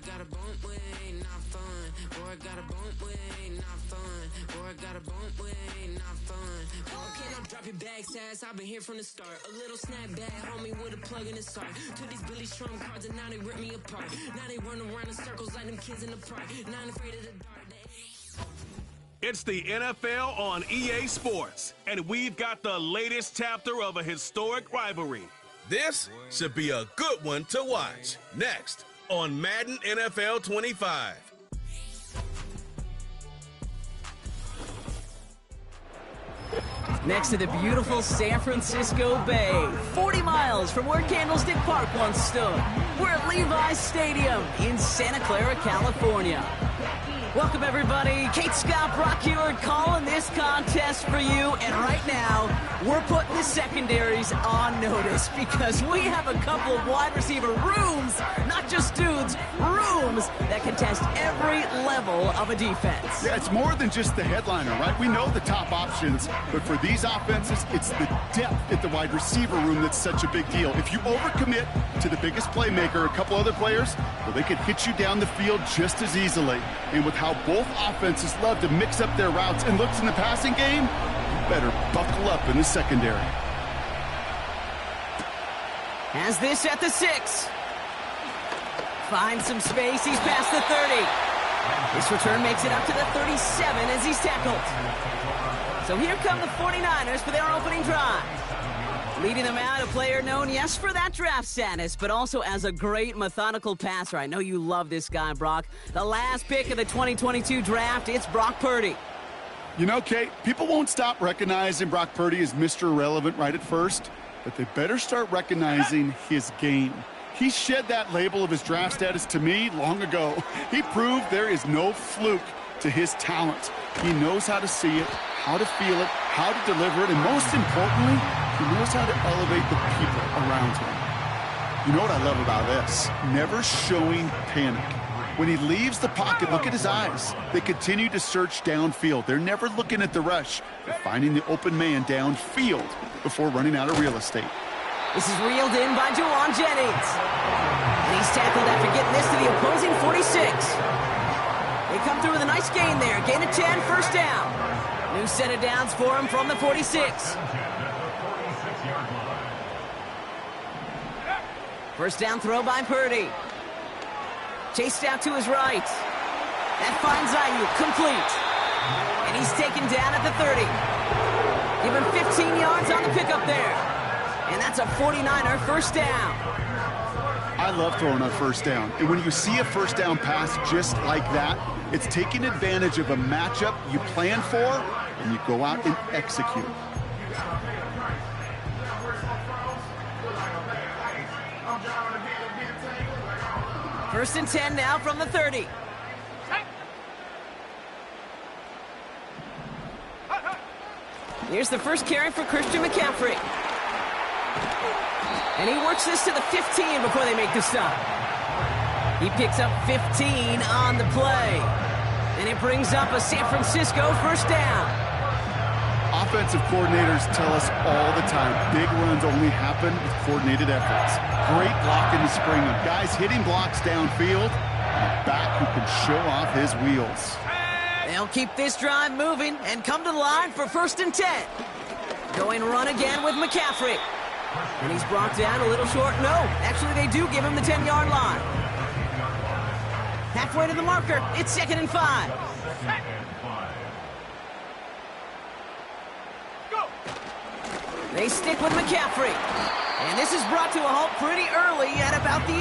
got a bump way, not fun. Boy, got a bump way, not fun. Boy, got a bump way, not fun. Okay, now drop your bag, sass. I've been here from the start. A little snapback, homie, with a plug in his heart. To these Billy Strum cards, and now they rip me apart. Now they run around in circles like them kids in the park. Now I'm afraid of the dark. It's the NFL on EA Sports, and we've got the latest chapter of a historic rivalry. This should be a good one to watch. Next on Madden NFL 25. Next to the beautiful San Francisco Bay, 40 miles from where Candlestick Park once stood. We're at Levi's Stadium in Santa Clara, California. Welcome, everybody. Kate Scott, Brock Huard calling this contest for you. And right now, we're putting the secondaries on notice because we have a couple of wide receiver rooms, not just dudes, rooms that contest every level of a defense. Yeah, it's more than just the headliner, right? We know the top options, but for these offenses, it's the depth at the wide receiver room that's such a big deal. If you overcommit to the biggest playmaker, a couple other players, well, they could hit you down the field just as easily. And with how both offenses love to mix up their routes and looks in the passing game, you better buckle up in the secondary. Has this at the 6. Finds some space. He's past the 30. This return makes it up to the 37 as he's tackled. So here come the 49ers for their opening drive. Leading them out, a player known, yes, for that draft status, but also as a great methodical passer. I know you love this guy, Brock. The last pick of the 2022 draft, it's Brock Purdy. You know, Kate, people won't stop recognizing Brock Purdy as Mr. Irrelevant right at first, but they better start recognizing his game. He shed that label of his draft status to me long ago. He proved there is no fluke to his talent. He knows how to see it, how to feel it, how to deliver it, and most importantly, he knows how to elevate the people around him. You know what I love about this? Never showing panic. When he leaves the pocket, look at his eyes. They continue to search downfield. They're never looking at the rush. They're finding the open man downfield before running out of real estate. This is reeled in by Juwan Jennings. And he's tackled after getting this to the opposing 46. They come through with a nice gain there. Gain of 10, first down. New set of downs for him from the 46. First down throw by Purdy. Chased out to his right. That finds Ayuk, complete. And he's taken down at the 30. Give him 15 yards on the pickup there. And that's a 49er first down. I love throwing on first down. And when you see a first down pass just like that, it's taking advantage of a matchup you plan for, and you go out and execute. First and 10 now from the 30. Here's the first carry for Christian McCaffrey. And he works this to the 15 before they make the stop. He picks up 15 on the play. And it brings up a San Francisco first down. Offensive coordinators tell us all the time, big runs only happen with coordinated efforts. Great blocking to spring them. Guys hitting blocks downfield, and a back who can show off his wheels. They'll keep this drive moving and come to the line for first and 10. Going run again with McCaffrey. And he's brought down a little short. No, actually they do give him the 10-yard line. Halfway to the marker, it's 2nd and 5. They stick with McCaffrey. And this is brought to a halt pretty early at about the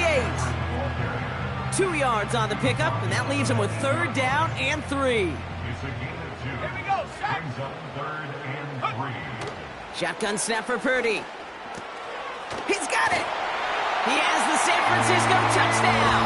8. 2 yards on the pickup, and that leaves him with 3rd down and 3. Here we go, Shaq. 3rd and 3. Shotgun snap for Purdy. He's got it. He has the San Francisco touchdown.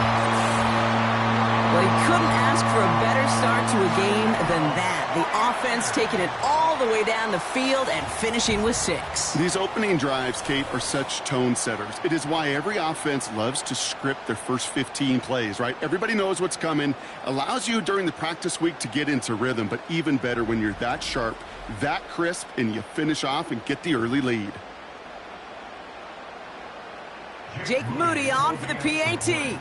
Well, he couldn't ask for a better start to a game than that. The offense taking it all the way down the field and finishing with 6. These opening drives, Kate, are such tone setters. It is why every offense loves to script their first 15 plays, right? Everybody knows what's coming. Allows you during the practice week to get into rhythm, but even better when you're that sharp, that crisp, and you finish off and get the early lead. Jake Moody on for the PAT.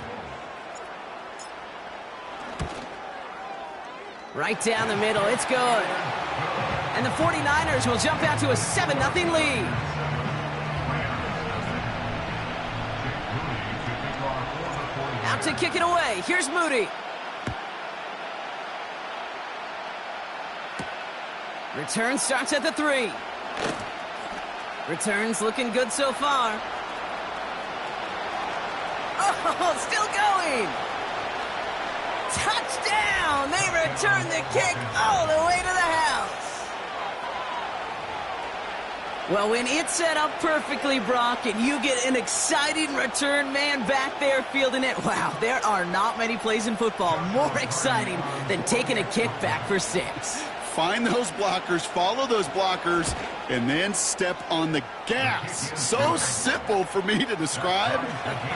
Right down the middle. It's good. And the 49ers will jump out to a 7-0 lead. Out to kick it away. Here's Moody. Return starts at the 3. Returns looking good so far. Oh, still going. Touchdown! They return the kick all the way to the house. Well, when it's set up perfectly, Brock, and you get an exciting return man back there fielding it, wow, there are not many plays in football more exciting than taking a kick back for 6. Find those blockers, follow those blockers, and then step on the gas. So simple for me to describe,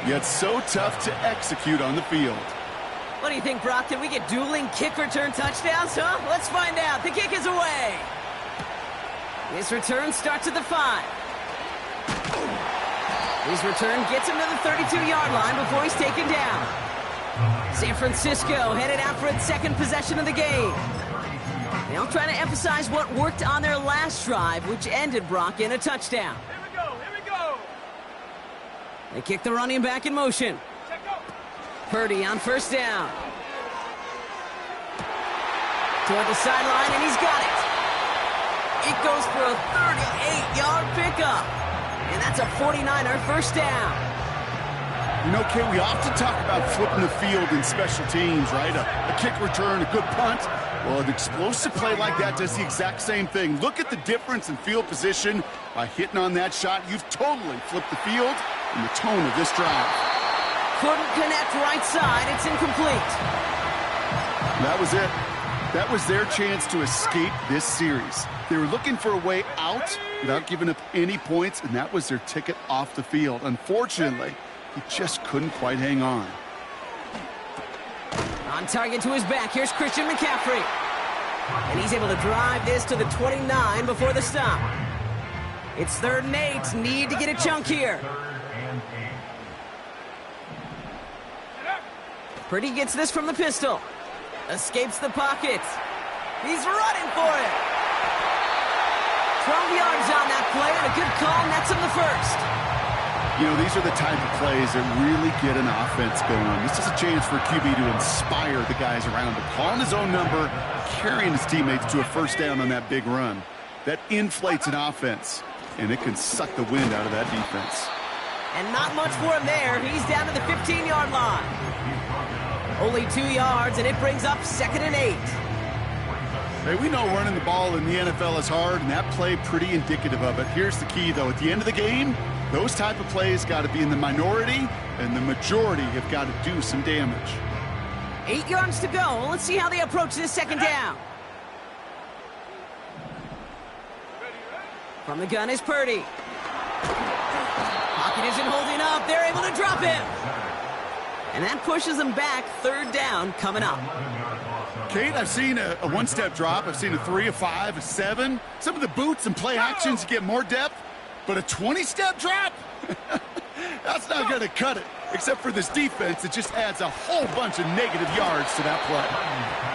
yet so tough to execute on the field. What do you think, Brock? Can we get dueling kick return touchdowns, huh? Let's find out. The kick is away. His return starts at the 5. His return gets him to the 32-yard line before he's taken down. San Francisco headed out for its second possession of the game. They'll try to emphasize what worked on their last drive, which ended, Brock, in a touchdown. Here we go. They kick the running back in motion. Purdy on first down. Toward the sideline, and he's got it. It goes for a 38-yard pickup. And that's a 49er first down. You know, Kate, we often talk about flipping the field in special teams, right? A kick return, a good punt. Well, an explosive play like that does the exact same thing. Look at the difference in field position. By hitting on that shot, you've totally flipped the field and the tone of this drive. Couldn't connect right side. It's incomplete. That was it. That was their chance to escape this series. They were looking for a way out without giving up any points, and that was their ticket off the field. Unfortunately, he just couldn't quite hang on. On target to his back, here's Christian McCaffrey. And he's able to drive this to the 29 before the stop. It's 3rd and 8. Need to get a chunk here. Purdy gets this from the pistol. Escapes the pocket. He's running for it. 12 yards on that play, and a good call nets him the first. You know, these are the type of plays that really get an offense going. This is a chance for QB to inspire the guys around him. Calling his own number, carrying his teammates to a first down on that big run. That inflates an offense, and it can suck the wind out of that defense. And not much for him there. He's down to the 15-yard line. Only 2 yards, and it brings up 2nd and 8. Hey, we know running the ball in the NFL is hard, and that play pretty indicative of it. Here's the key, though. At the end of the game, those type of plays got to be in the minority, and the majority have got to do some damage. 8 yards to go. Let's see how they approach this second down. From the gun is Purdy. Pocket isn't holding up. They're able to drop him. And that pushes them back. 3rd down coming up. Kate, I've seen a one-step drop. I've seen a 3, a 5, a 7. Some of the boots and play actions get more depth, but a 20-step drop? That's not going to cut it, except for this defense that just adds a whole bunch of negative yards to that play.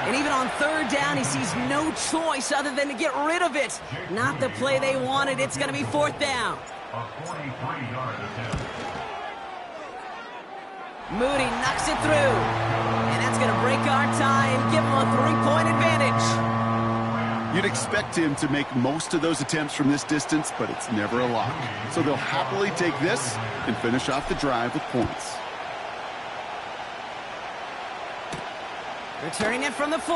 And even on 3rd down, he sees no choice other than to get rid of it. Not the play they wanted. It's going to be 4th down. A 43-yard attempt. Moody knocks it through. And that's going to break our tie and give him a 3-point advantage. You'd expect him to make most of those attempts from this distance, but it's never a lock. So they'll happily take this and finish off the drive with points. Returning it from the 4.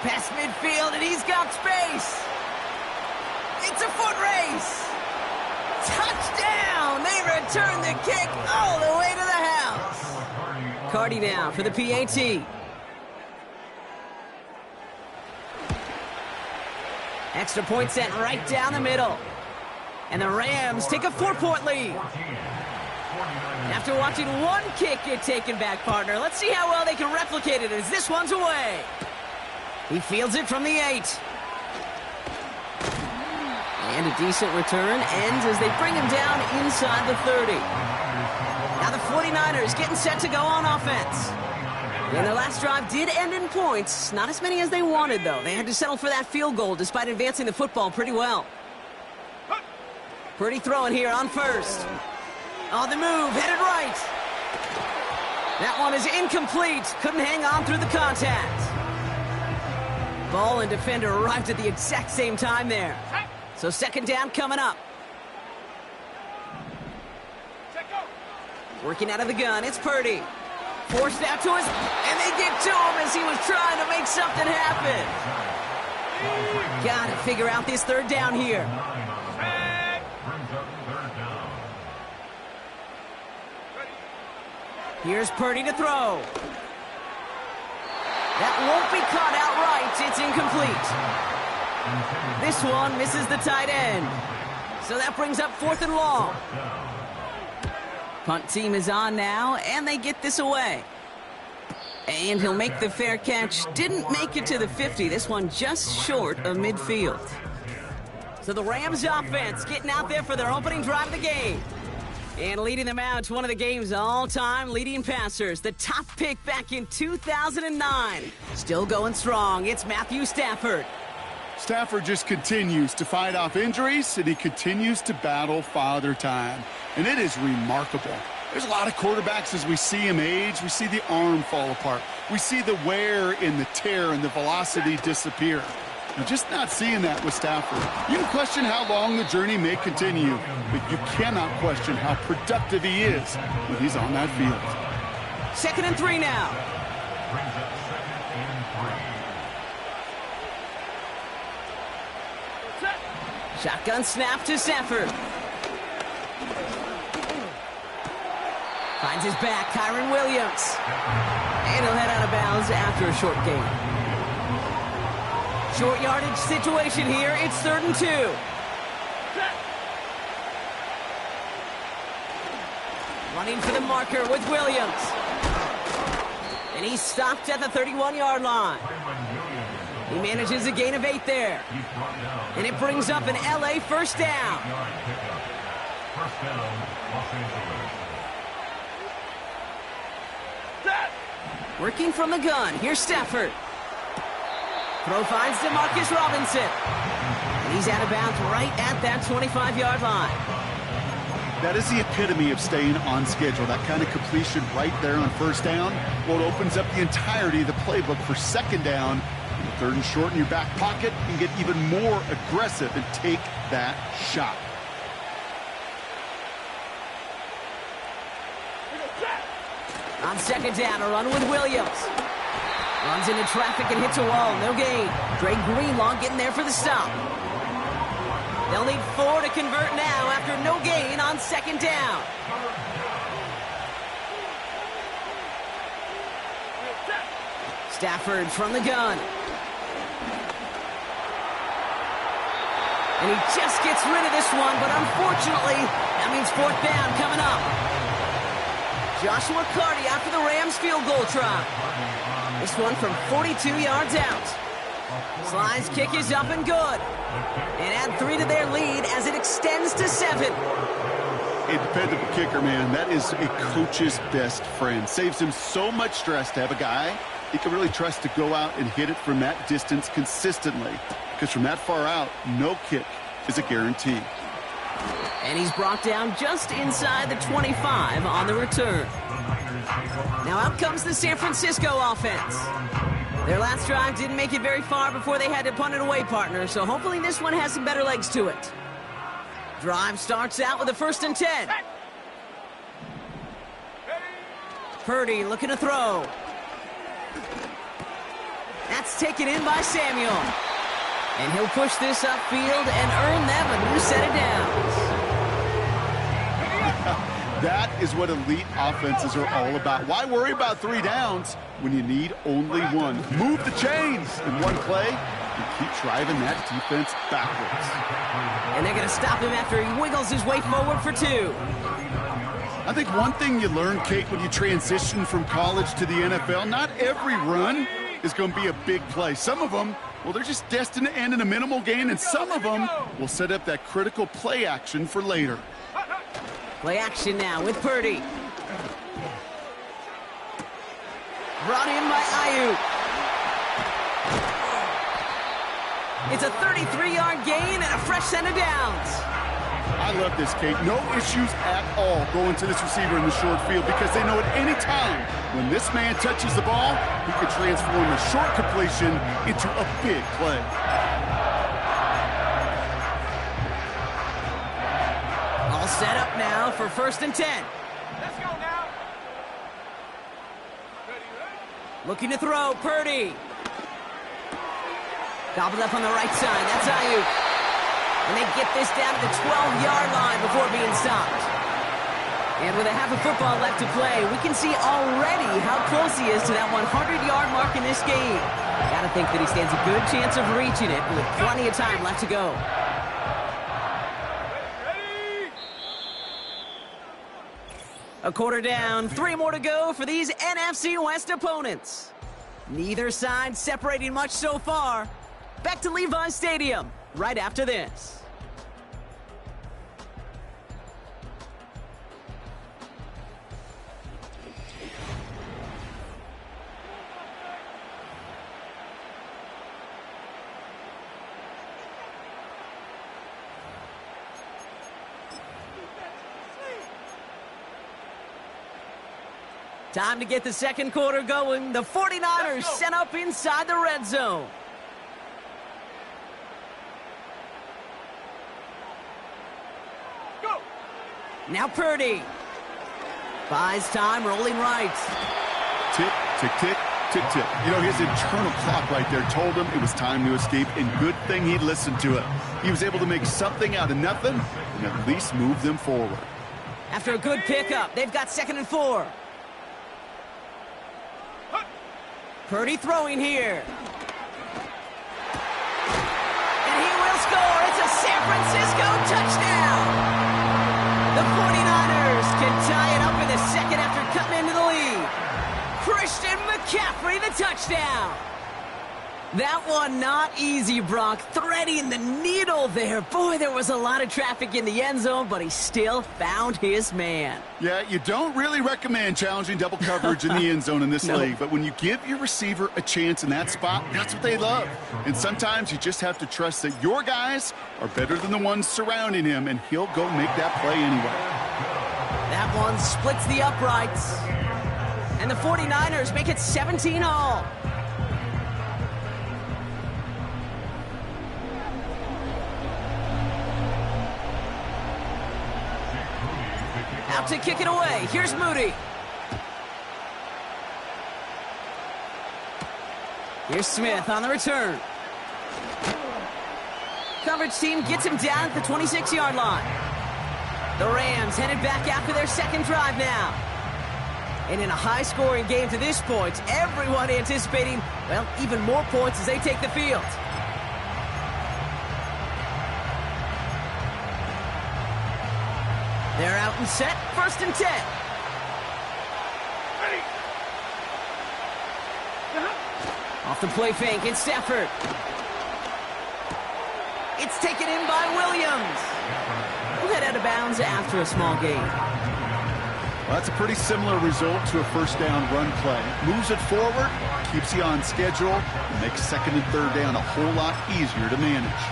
Past midfield, and he's got space. It's a foot race. Touchdown! They return the kick all the way to the house. Cardi now for the PAT. Extra point sent right down the middle. And the Rams take a 4-point lead. After watching one kick get taken back, partner, let's see how well they can replicate it as this one's away. He fields it from the 8. And a decent return ends as they bring him down inside the 30. Now the 49ers getting set to go on offense. And their last drive did end in points. Not as many as they wanted, though. They had to settle for that field goal despite advancing the football pretty well. Purdy throwing here on first. On the move, headed right. That one is incomplete. Couldn't hang on through the contact. Ball and defender arrived at the exact same time there. So second down coming up. Working out of the gun, it's Purdy. Forced out to his, and they get to him as he was trying to make something happen. Got to figure out this third down here. Here's Purdy to throw. That won't be caught outright. It's incomplete. This one misses the tight end. So that brings up 4th and long. Punt team is on now, and they get this away. And he'll make the fair catch. Didn't make it to the 50. This one just short of midfield. So the Rams offense getting out there for their opening drive of the game. And leading them out to one of the game's all-time leading passers. The top pick back in 2009. Still going strong. It's Matthew Stafford. Stafford just continues to fight off injuries, and he continues to battle Father Time. And it is remarkable. There's a lot of quarterbacks as we see him age. We see the arm fall apart. We see the wear in the tear and the velocity disappear. You're just not seeing that with Stafford. You can question how long the journey may continue, but you cannot question how productive he is when he's on that field. 2nd and 3 now. Shotgun snap to Stafford. Finds his back, Kyron Williams. And he'll head out of bounds after a short gain. Short yardage situation here. It's 3rd and 2. Running for the marker with Williams. And he's stopped at the 31-yard line. He manages a gain of 8 there. And it brings up an LA first down. Working from the gun. Here's Stafford. Throw finds DeMarcus Robinson. And he's out of bounds right at that 25-yard line. That is the epitome of staying on schedule. That kind of completion right there on first down. Well, it opens up the entirety of the playbook for second down. 3rd and short in your back pocket. You can get even more aggressive and take that shot. On second down, a run with Williams. Runs into traffic and hits a wall. No gain. Dre Greenlaw getting there for the stop. They'll need 4 to convert now after no gain on second down. Stafford from the gun. And he just gets rid of this one, but unfortunately, that means 4th down coming up. Joshua Carty after the Rams field goal try. This one from 42 yards out. Sly's kick is up and good. And add 3 to their lead as it extends to 7. A dependable kicker, man. That is a coach's best friend. Saves him so much stress to have a guy he can really trust to go out and hit it from that distance consistently. Because from that far out, no kick is a guarantee. And he's brought down just inside the 25 on the return. Now out comes the San Francisco offense. Their last drive didn't make it very far before they had to punt it away, partner, so hopefully this one has some better legs to it. Drive starts out with a 1st and 10. Purdy looking to throw. That's taken in by Samuel. And he'll push this upfield and earn them a new set of downs. That is what elite offenses are all about. Why worry about 3 downs when you need only 1? Move the chains in one play and keep driving that defense backwards. And they're going to stop him after he wiggles his way forward for 2. I think one thing you learn, Kate, when you transition from college to the NFL, not every run is going to be a big play. Some of them, well, they're just destined to end in a minimal gain, and some of them will set up that critical play action for later. Play action now with Purdy. Brought in by Ayuk. It's a 33-yard gain and a fresh set of downs. I love this, Kate. No issues at all going to this receiver in the short field because they know at any time when this man touches the ball, he could transform a short completion into a big play. All set up now for 1st and 10. Let's go now. Looking to throw, Purdy. Gobbled up on the right side. That's Ayuk. And they get this down to the 12-yard line before being stopped. And with a half a football left to play, we can see already how close he is to that 100-yard mark in this game. Gotta think that he stands a good chance of reaching it with plenty of time left to go. A quarter down, 3 more to go for these NFC West opponents. Neither side separating much so far. Back to Levi's Stadium right after this. Time to get the second quarter going. The 49ers set up inside the red zone. Go. Now Purdy. Buys time, rolling right. Tick, tick, tick, tick, tick. You know, his internal clock right there told him it was time to escape, and good thing he listened to it. He was able to make something out of nothing and at least move them forward. After a good pickup, they've got 2nd and 4. Purdy throwing here. And he will score. It's a San Francisco touchdown. The 49ers can tie it up in the second after cutting into the lead. Christian McCaffrey, the touchdown. That one not easy, Brock. Threading the needle there. Boy, there was a lot of traffic in the end zone, but he still found his man. Yeah, you don't really recommend challenging double coverage in the end zone in this league, but when you give your receiver a chance in that spot, that's what they love. And sometimes you just have to trust that your guys are better than the ones surrounding him, and he'll go make that play anyway. That one splits the uprights. And the 49ers make it 17 all. Out to kick it away. Here's Moody. Here's Smith on the return. Coverage team gets him down at the 26-yard line. The Rams headed back after their second drive now. And in a high-scoring game to this point, everyone anticipating, well, even more points as they take the field. They're out and set. 1st and 10. Ready. Off the play fake, it's Stafford. It's taken in by Williams. We'll head out of bounds after a small gain. Well, that's a pretty similar result to a first down run play. Moves it forward, keeps you on schedule, and makes 2nd and 3rd down a whole lot easier to manage.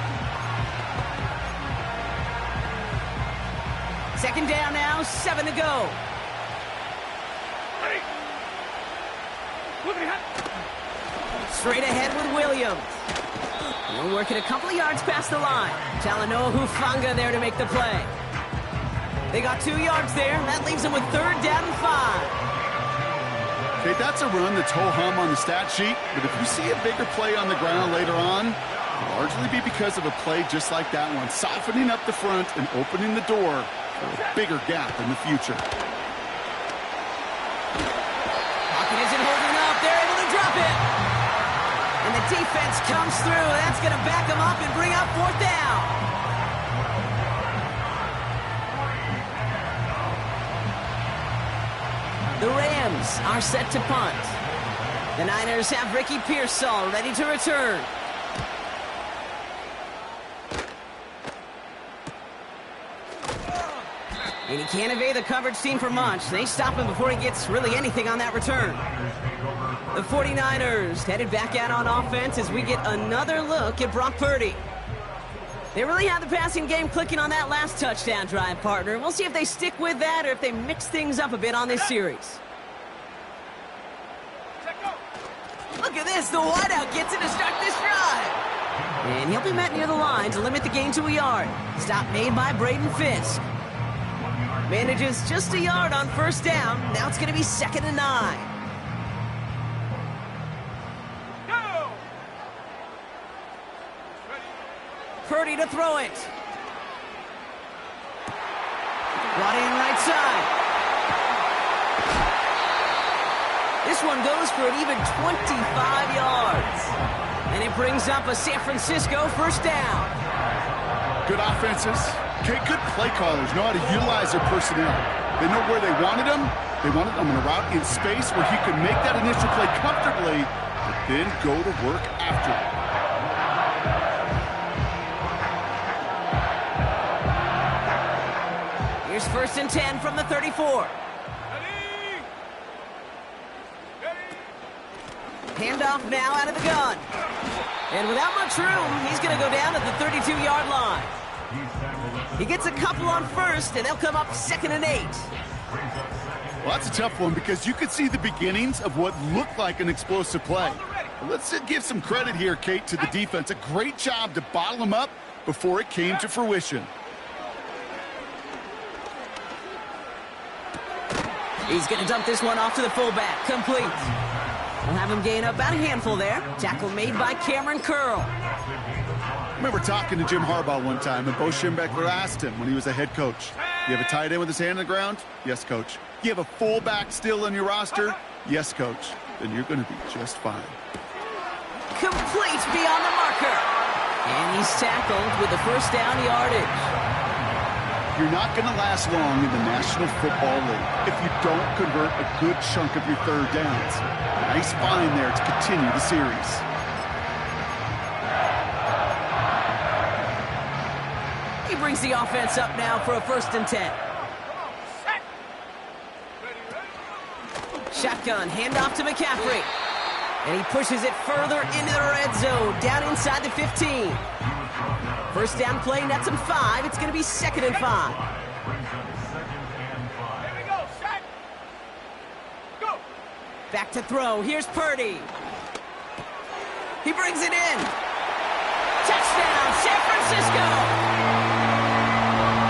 2nd down now, 7 to go. Ready. Look at Straight ahead with Williams. We're working a couple of yards past the line. Talanoa Hufanga there to make the play. They got 2 yards there. That leaves them with 3rd down and 5. Okay, that's a run that's ho-hum on the stat sheet, but if you see a bigger play on the ground later on, it'll largely be because of a play just like that one, softening up the front and opening the door for a bigger gap in the future. Pocket isn't holding up. They're able to drop it. And the defense comes through. That's going to back them up and bring up 4th down. The Rams are set to punt. The Niners have Ricky Pearsall ready to return. And he can't evade the coverage team for much. They stop him before he gets really anything on that return. The 49ers headed back out on offense as we get another look at Brock Purdy. They really had the passing game clicking on that last touchdown drive, partner. We'll see if they stick with that or if they mix things up a bit on this series. Look at this. The wideout gets it to start this drive. And he'll be met near the line to limit the gain to a yard. Stop made by Braden Fisk. Manages just a yard on first down. Now it's going to be 2nd and 9. Go! Purdy to throw it. Brought in right side. This one goes for an even 25 yards. And it brings up a San Francisco first down. Good offenses. Okay, good play callers know how to utilize their personnel. They know where they wanted them. They wanted them in a route in space where he could make that initial play comfortably, but then go to work after it. Here's 1st and 10 from the 34. Handoff now out of the gun. And without much room, he's going to go down at the 32-yard line. He gets a couple on first, and they'll come up 2nd and 8. Well, that's a tough one because you could see the beginnings of what looked like an explosive play. Well, let's give some credit here, Kate, to the defense. A great job to bottle him up before it came to fruition. He's going to dump this one off to the fullback. Complete. We'll have him gain up about a handful there. Tackle made by Cameron Curl. I remember talking to Jim Harbaugh one time, and Bo Schembechler asked him when he was a head coach, you have a tight end with his hand on the ground? Yes, coach. You have a fullback still on your roster? Yes, coach. Then you're going to be just fine. Complete beyond the marker. And he's tackled with the first down yardage. You're not going to last long in the National Football League if you don't convert a good chunk of your third downs. Nice find there to continue the series. He brings the offense up now for a 1st and 10. Shotgun, handoff to McCaffrey. And he pushes it further into the red zone, down inside the 15. First down play, nets him 5. It's going to be 2nd and 5. Back to throw. Here's Purdy. He brings it in. Touchdown, San Francisco.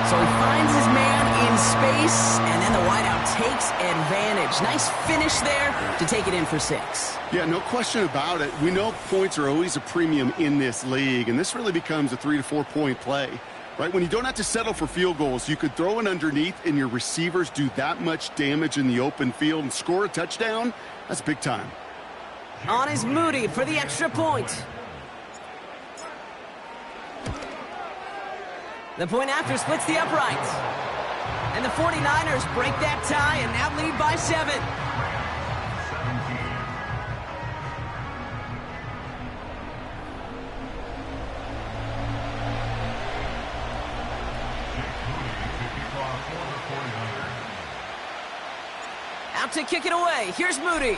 So he finds his man in space, and then the wideout takes advantage. Nice finish there to take it in for 6. Yeah, no question about it. We know points are always a premium in this league, and this really becomes a 3 to 4 point play. Right, when you don't have to settle for field goals, you could throw it underneath and your receivers do that much damage in the open field and score a touchdown. That's big time. On is Moody for the extra point. The point after splits the uprights. And the 49ers break that tie and now lead by 7. Out to kick it away. Here's Moody.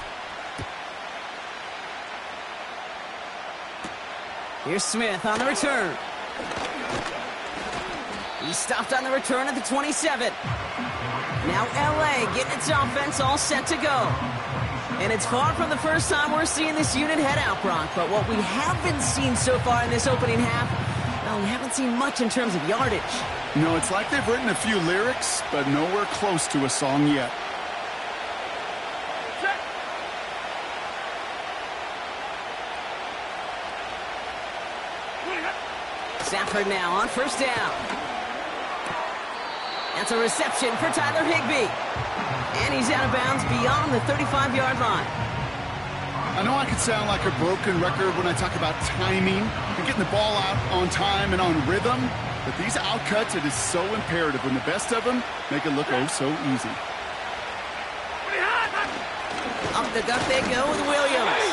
Here's Smith on the return. He stopped on the return at the 27. Now LA getting its offense all set to go. And it's far from the first time we're seeing this unit head out, Brock. But what we haven't seen so far in this opening half, well, we haven't seen much in terms of yardage. No, it's like they've written a few lyrics, but nowhere close to a song yet. Stafford now on first down. That's a reception for Tyler Higbee. And he's out of bounds beyond the 35-yard line. I know I could sound like a broken record when I talk about timing and getting the ball out on time and on rhythm, but these outcuts, it is so imperative when the best of them make it look oh so easy. Up the gut they go with Williams.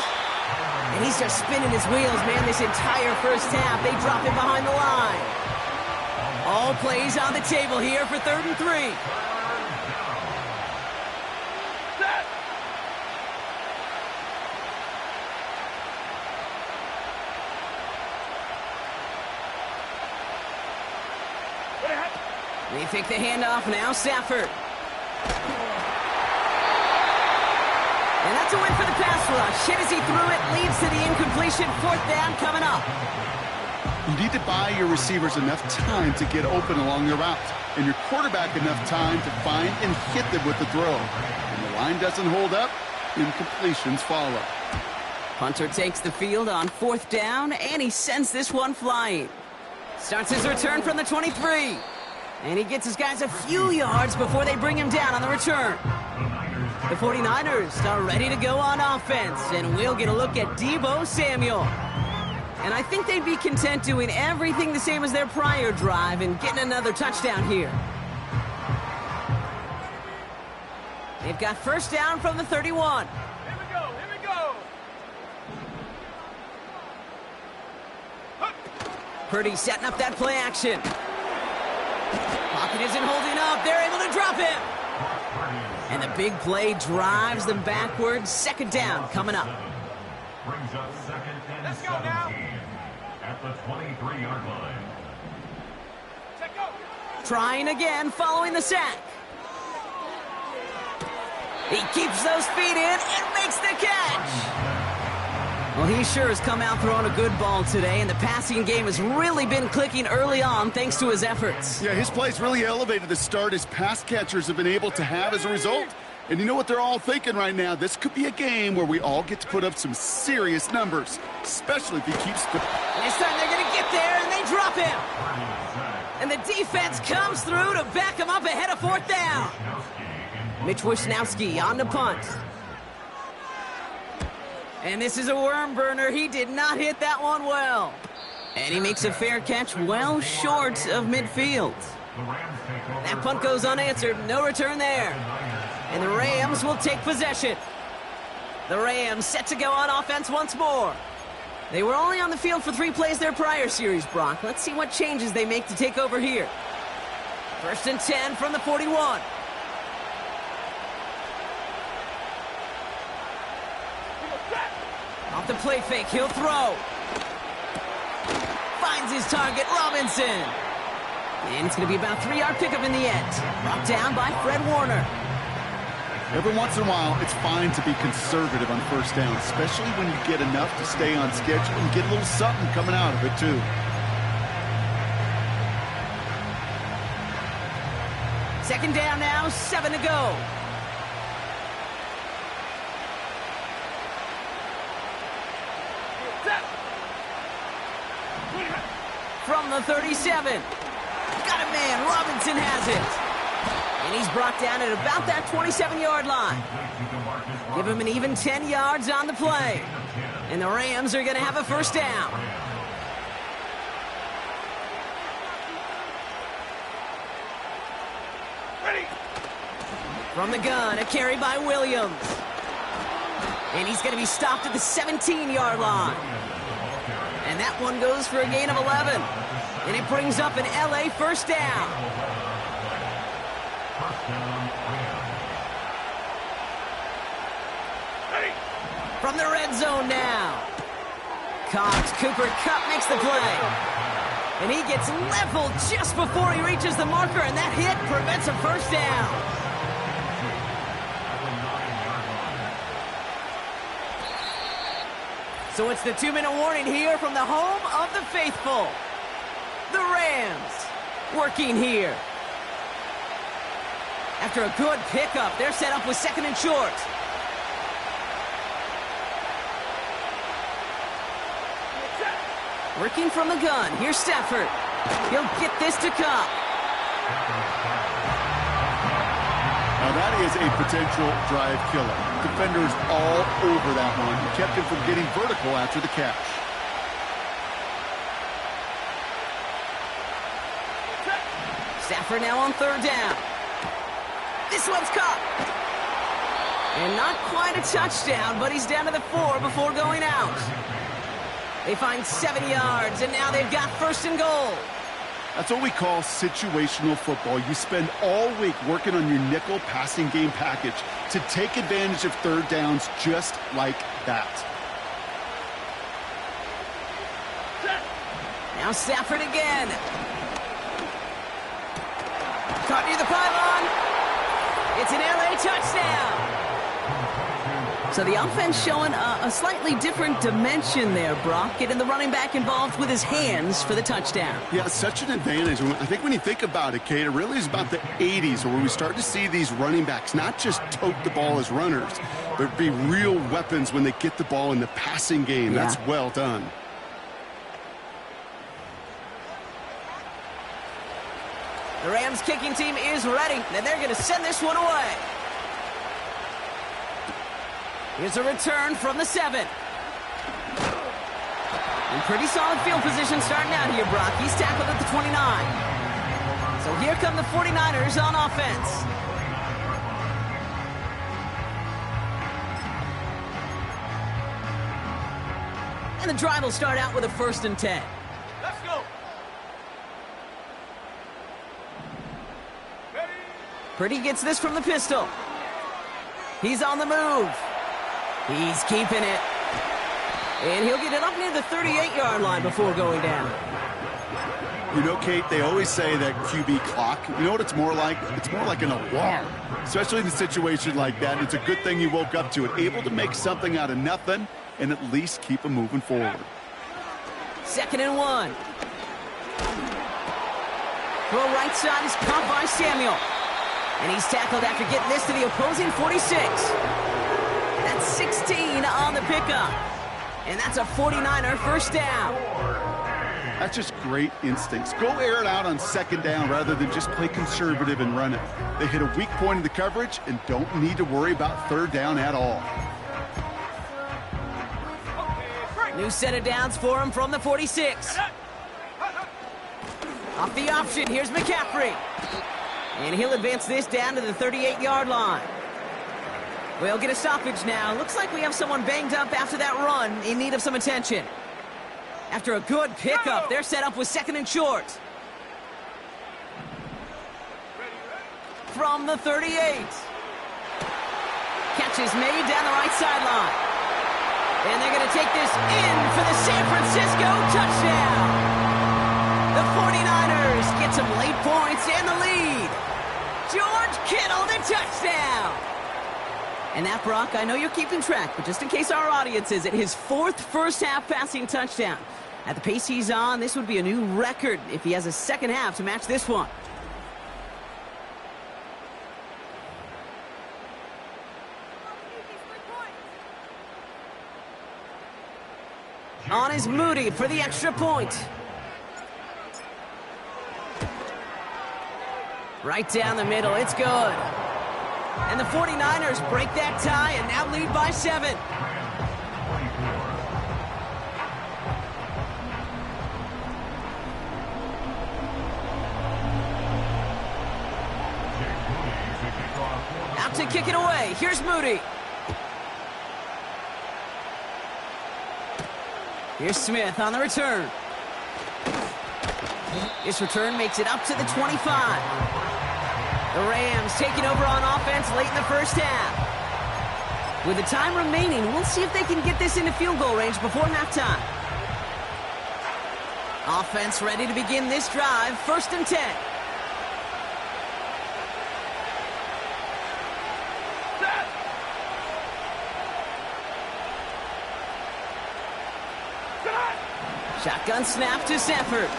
And he's just spinning his wheels, man, this entire first half. They drop him behind the line. All plays on the table here for 3rd and 3. Set. They take the handoff now, Stafford. And that's a win for the pass rush. Hit as he threw it, leads to the incompletion. 4th down coming up. You need to buy your receivers enough time to get open along the route, and your quarterback enough time to find and hit them with the throw. When the line doesn't hold up, incompletions follow. Punter takes the field on 4th down, and he sends this one flying. Starts his return from the 23. And he gets his guys a few yards before they bring him down on the return. The 49ers are ready to go on offense, and we'll get a look at Deebo Samuel. And I think they'd be content doing everything the same as their prior drive and getting another touchdown here. They've got 1st down from the 31. Here we go. Here we go. Purdy setting up that play action. Pocket isn't holding up. They're able to drop him. And the big play drives them backwards. 2nd down coming up. Brings up 2nd and Let's go now. 17 at the 23-yard line. Check go. Trying again following the sack. He keeps those feet in and makes the catch. Well, he sure has come out throwing a good ball today, and the passing game has really been clicking early on thanks to his efforts. Yeah, his play's really elevated the start his pass catchers have been able to have as a result. And you know what they're all thinking right now? This could be a game where we all get to put up some serious numbers, especially if he keeps... And this time they're going to get there, and they drop him. And the defense comes through to back him up ahead of 4th down. Mitch Wisnowski on the punt. And this is a worm burner. He did not hit that one well. And he makes a fair catch well short of midfield. That punt goes unanswered. No return there. And the Rams will take possession. The Rams set to go on offense once more. They were only on the field for 3 plays their prior series, Brock. Let's see what changes they make to take over here. 1st and 10 from the 41. Off the play fake, he'll throw. Finds his target, Robinson. And it's going to be about a 3-yard pickup in the end. Brought down by Fred Warner. Every once in a while, it's fine to be conservative on 1st down, especially when you get enough to stay on schedule and get a little something coming out of it, too. 2nd down now, 7 to go. From the 37. Got a man. Robinson has it. And he's brought down at about that 27-yard line. Give him an even 10 yards on the play. And the Rams are going to have a 1st down. Ready. From the gun, a carry by Williams. And he's going to be stopped at the 17-yard line. And that one goes for a gain of 11. And it brings up an LA 1st down. Ready. From the red zone now. Cox, Cooper Kupp makes the play. And he gets leveled just before he reaches the marker, and that hit prevents a 1st down. So it's the 2-minute warning here from the home of the faithful. The Rams working here. After a good pickup, they're set up with 2nd and short. Working from the gun. Here's Stafford. He'll get this to Kupp. Now that is a potential drive killer. Defenders all over that one. He kept him from getting vertical after the catch. Stafford now on 3rd down. This one's caught. And not quite a touchdown, but he's down to the 4 before going out. They find 7 yards, and now they've got 1st and goal. That's what we call situational football. You spend all week working on your nickel passing game package to take advantage of third downs just like that. Now Stafford again. Caught near the pylon. It's an LA touchdown. So the offense showing a slightly different dimension there, Brock. Getting the running back involved with his hands for the touchdown. Yeah, such an advantage. I think when you think about it, Kate, it really is about the 80s where we start to see these running backs not just tote the ball as runners, but be real weapons when they get the ball in the passing game. Yeah. That's well done. The Rams kicking team is ready, and they're going to send this one away. Here's a return from the 7. In pretty solid field position starting out here, Brock. He's tackled at the 29. So here come the 49ers on offense. And the drive will start out with a 1st and 10. Let's go. Purdy gets this from the pistol. He's on the move. He's keeping it. And he'll get it up near the 38-yard line before going down. You know, Kate, they always say that QB clock, you know what it's more like? It's more like an alarm, especially in a situation like that. It's a good thing you woke up to it, able to make something out of nothing and at least keep them moving forward. 2nd and 1. Throw right side is caught by Samuel. And he's tackled after getting this to the opposing 46. That's 16 on the pickup. And that's a 49er 1st down. That's just great instincts. Go air it out on 2nd down rather than just play conservative and run it. They hit a weak point in the coverage and don't need to worry about 3rd down at all. New set of downs for him from the 46. Off the option, here's McCaffrey. And he'll advance this down to the 38-yard line. We'll get a stoppage now. Looks like we have someone banged up after that run in need of some attention. After a good pickup, they're set up with 2nd and short. From the 38. Catch is made down the right sideline. And they're going to take this in for the San Francisco touchdown. The 49ers get some late points and the lead. George Kittle, the touchdown. And that, Brock, I know you're keeping track, but just in case our audience is, his 4th first-half passing touchdown. At the pace he's on, this would be a new record if he has a 2nd half to match this one. On is Moody for the extra point. Right down the middle, it's good. And the 49ers break that tie and now lead by 7. Out to kick it away. Here's Moody. Here's Smith on the return. This return makes it up to the 25. The Rams taking over on offense late in the 1st half. With the time remaining, we'll see if they can get this into field goal range before halftime. Offense ready to begin this drive. 1st and 10. Shotgun snap to Stafford.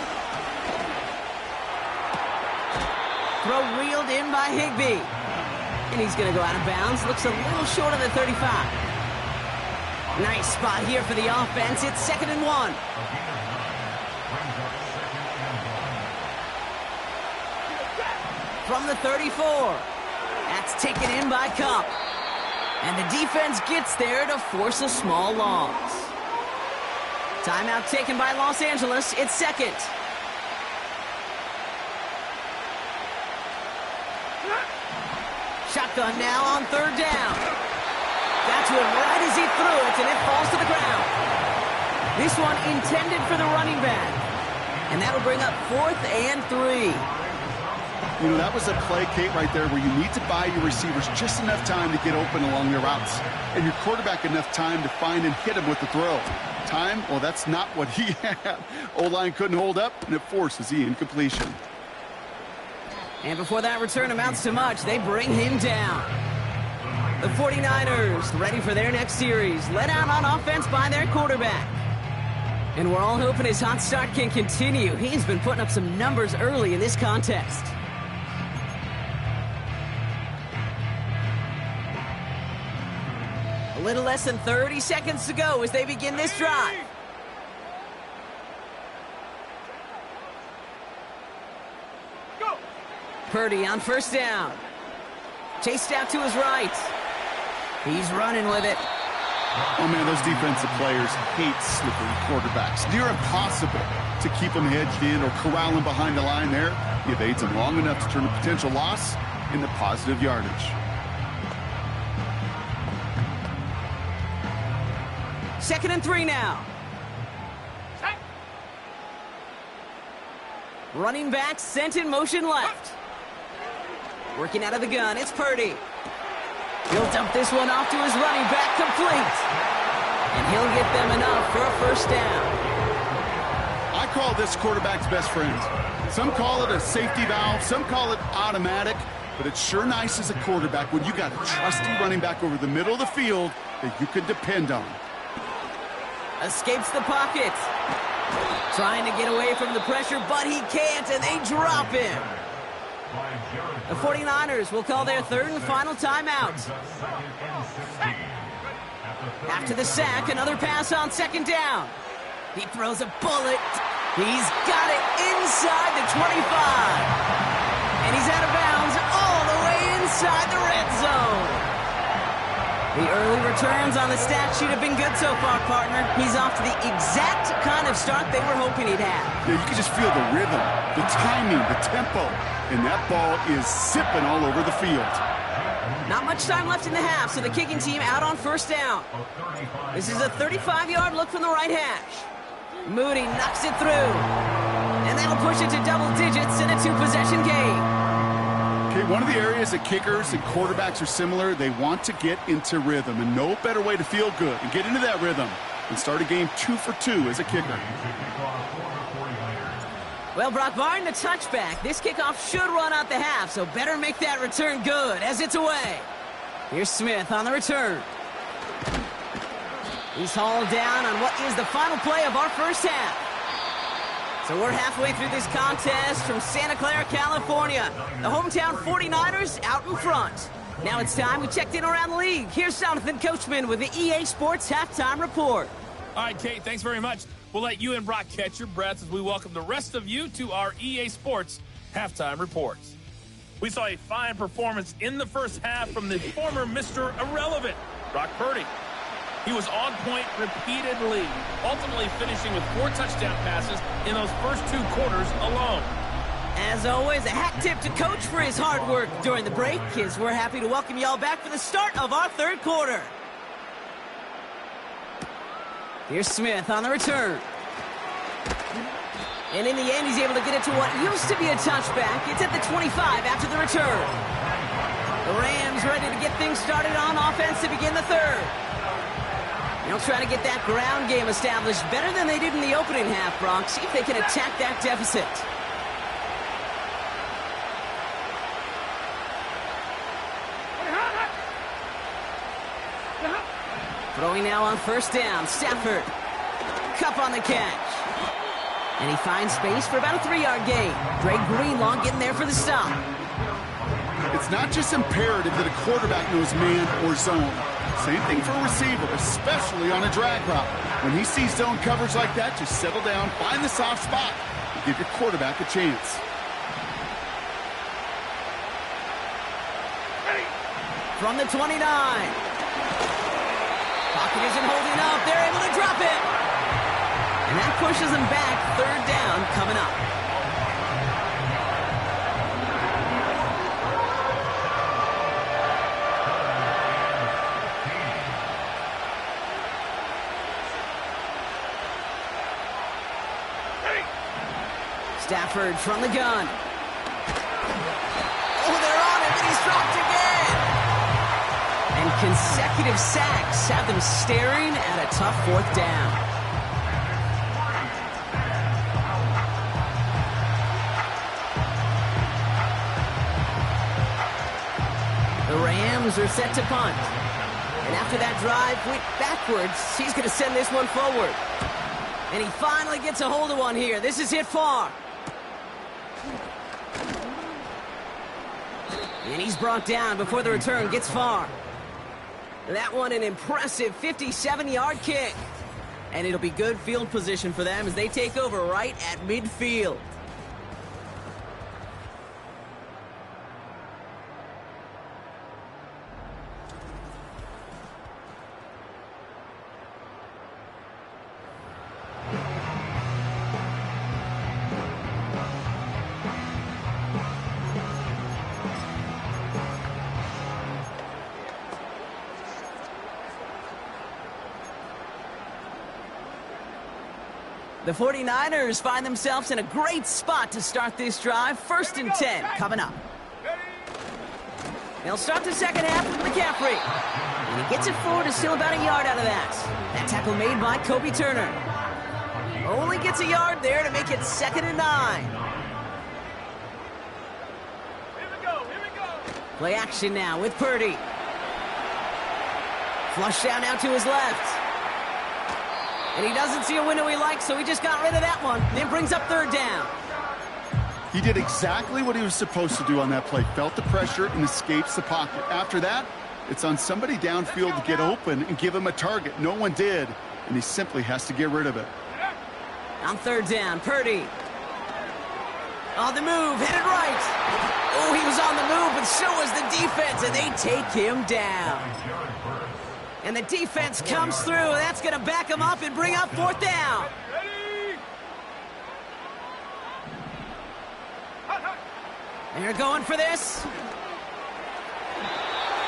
Throw reeled in by Higbee. And he's going to go out of bounds. Looks a little short of the 35. Nice spot here for the offense. It's 2nd and 1. From the 34. That's taken in by Cup. And the defense gets there to force a small loss. Timeout taken by Los Angeles. It's 2nd. Shotgun now on 3rd down. That's one right as he threw it, and it falls to the ground. This one intended for the running back. And that'll bring up 4th and 3. You know, that was a play, Kate, right there where you need to buy your receivers just enough time to get open along their routes. And your quarterback enough time to find and hit him with the throw. Time, well, that's not what he had. O-line couldn't hold up, and it forces the incompletion. And before that return amounts to much, they bring him down. The 49ers ready for their next series, led out on offense by their quarterback. And we're all hoping his hot start can continue. He's been putting up some numbers early in this contest. A little less than 30 seconds to go as they begin this drive. Go. Purdy on first down. Chased out to his right. He's running with it. Oh, man, those defensive players hate slippery quarterbacks. Near impossible to keep them hedged in or corral them behind the line there. He evades them long enough to turn a potential loss into positive yardage. Second and 3 now. Running back sent in motion left. Working out of the gun, it's Purdy. He'll dump this one off to his running back, complete. And he'll get them enough for a first down. I call this quarterback's best friend. Some call it a safety valve, some call it automatic, but it's sure nice as a quarterback when you got a trusty running back over the middle of the field that you can depend on. Escapes the pocket. Trying to get away from the pressure, but he can't, and they drop him. The 49ers will call their third and final timeout. After the sack, another pass on second down. He throws a bullet. He's got it inside the 25. And he's out of bounds all the way inside the red zone. The early returns on the stat sheet have been good so far, partner. He's off to the exact kind of start they were hoping he'd have. Yeah, you can just feel the rhythm, the timing, the tempo. And that ball is zipping all over the field. Not much time left in the half, so the kicking team out on first down. This is a 35-yard look from the right hash. Moody knocks it through. And that'll push it to double digits in a two-possession game. Okay, one of the areas that kickers and quarterbacks are similar, they want to get into rhythm. And no better way to feel good and get into that rhythm than start a game 2 for 2 as a kicker. Well, Brock, barring the touchback, this kickoff should run out the half, so better make that return good as it's away. Here's Smith on the return. He's hauled down on what is the final play of our first half. So we're halfway through this contest from Santa Clara, California. The hometown 49ers out in front. Now it's time we checked in around the league. Here's Jonathan Coachman with the EA Sports Halftime Report. All right, Kate, thanks very much. We'll let you and Brock catch your breaths as we welcome the rest of you to our EA Sports Halftime Reports. We saw a fine performance in the first half from the former Mr. Irrelevant, Brock Purdy. He was on point repeatedly, ultimately finishing with 4 touchdown passes in those first 2 quarters alone. As always, a hat tip to Coach for his hard work during the break, as we're happy to welcome y'all back for the start of our third quarter. Here's Smith on the return. And in the end, he's able to get it to what used to be a touchback. It's at the 25 after the return. The Rams ready to get things started on offense to begin the third. They'll try to get that ground game established better than they did in the opening half, Brock. See if they can attack that deficit. Throwing now on first down, Stafford. Cup on the catch. And he finds space for about a 3-yard gain. Dre Greenlaw getting there for the stop. It's not just imperative that a quarterback knows man or zone. Same thing for a receiver, especially on a drag route. When he sees zone coverage like that, just settle down, find the soft spot, and give your quarterback a chance. From the 29. Pocket isn't holding up. They're able to drop it. And that pushes them back. Third down coming up. Stafford from the gun. Oh, they're on him, and he's dropped again. And consecutive sacks have them staring at a tough fourth down. The Rams are set to punt. And after that drive went backwards, he's going to send this one forward. And he finally gets a hold of one here. This is hit far. And he's brought down before the return gets far. That one an impressive 57-yard kick. And it'll be good field position for them as they take over right at midfield. The 49ers find themselves in a great spot to start this drive. 1st and 10 coming up. They'll start the second half with McCaffrey. And he gets it forward to still about a yard out of that. That tackle made by Kobe Turner. Only gets a yard there to make it 2nd and 9. Here we go. Play action now with Purdy. Flush down now to his left. And he doesn't see a window he likes, so he just got rid of that one. Then brings up 3rd down. He did exactly what he was supposed to do on that play. Felt the pressure and escapes the pocket. After that, it's on somebody downfield to get open and give him a target. No one did, and he simply has to get rid of it. On 3rd down, Purdy. On the move, headed right. Oh, he was on the move, but so was the defense, and they take him down. And the defense comes through. That's going to back him up and bring up 4th down. And they're going for this.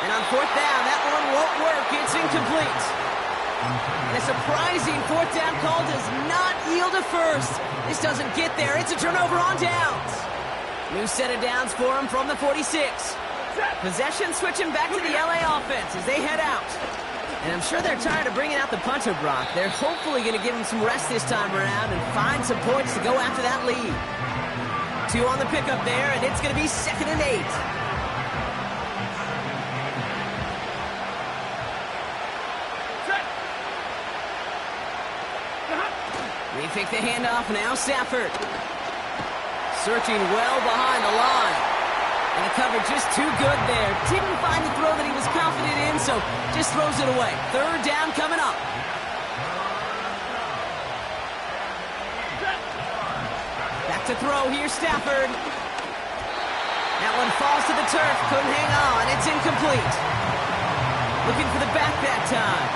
And on 4th down, that one won't work. It's incomplete. And a surprising 4th down call does not yield a first. This doesn't get there. It's a turnover on downs. New set of downs for him from the 46. Possession switching back to the LA offense as they head out. And I'm sure they're tired of bringing out the punter, Brock. They're hopefully going to give him some rest this time around and find some points to go after that lead. 2 on the pickup there, and it's going to be 2nd and 8. They take the handoff now, Stafford. Searching well behind the line. And the cover just too good there. Didn't find the throw that he was confident in, so just throws it away. 3rd down coming up. Back to throw here, Stafford. That one falls to the turf. Couldn't hang on. It's incomplete. Looking for the back that time.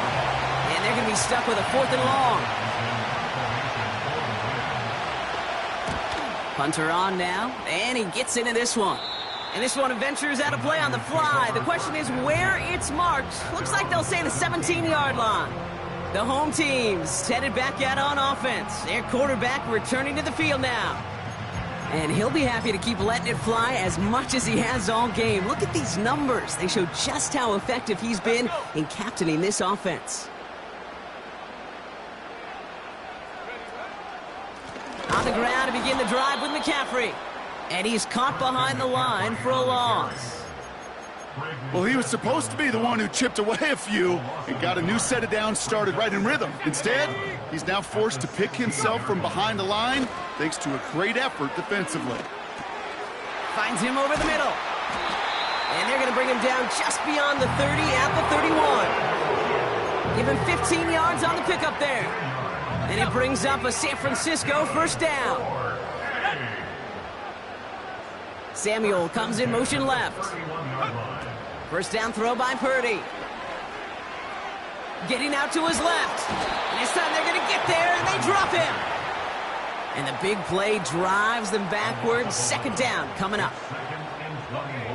And they're going to be stuck with a 4th and long. Punter on now, and he gets into this one. And this one ventures out of play on the fly. The question is where it's marked. Looks like they'll say the 17-yard line. The home team's headed back out on offense. Their quarterback returning to the field now. And he'll be happy to keep letting it fly as much as he has all game. Look at these numbers. They show just how effective he's been in captaining this offense. On the ground to begin the drive with McCaffrey. And he's caught behind the line for a loss. Well, he was supposed to be the one who chipped away a few and got a new set of downs started right in rhythm. Instead, he's now forced to pick himself from behind the line thanks to a great effort defensively. Finds him over the middle. And they're going to bring him down just beyond the 30 at the 31. Give him 15 yards on the pickup there. And it brings up a San Francisco 1st down. Samuel comes in motion left. 1st down throw by Purdy. Getting out to his left. And this time they're going to get there, and they drop him. And the big play drives them backwards. 2nd down coming up.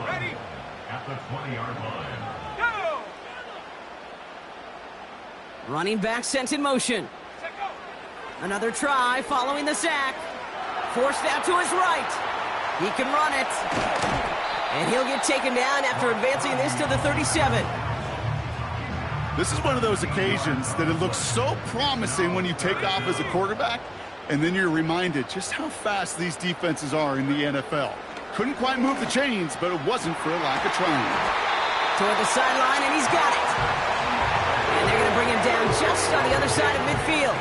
Ready at the 20-yard line. Go! Running back sent in motion. Another try following the sack. Forced out to his right. He can run it. And he'll get taken down after advancing this to the 37. This is one of those occasions that it looks so promising when you take off as a quarterback, and then you're reminded just how fast these defenses are in the NFL. Couldn't quite move the chains, but it wasn't for a lack of trying. Toward the sideline, and he's got it. And they're going to bring him down just on the other side of midfield.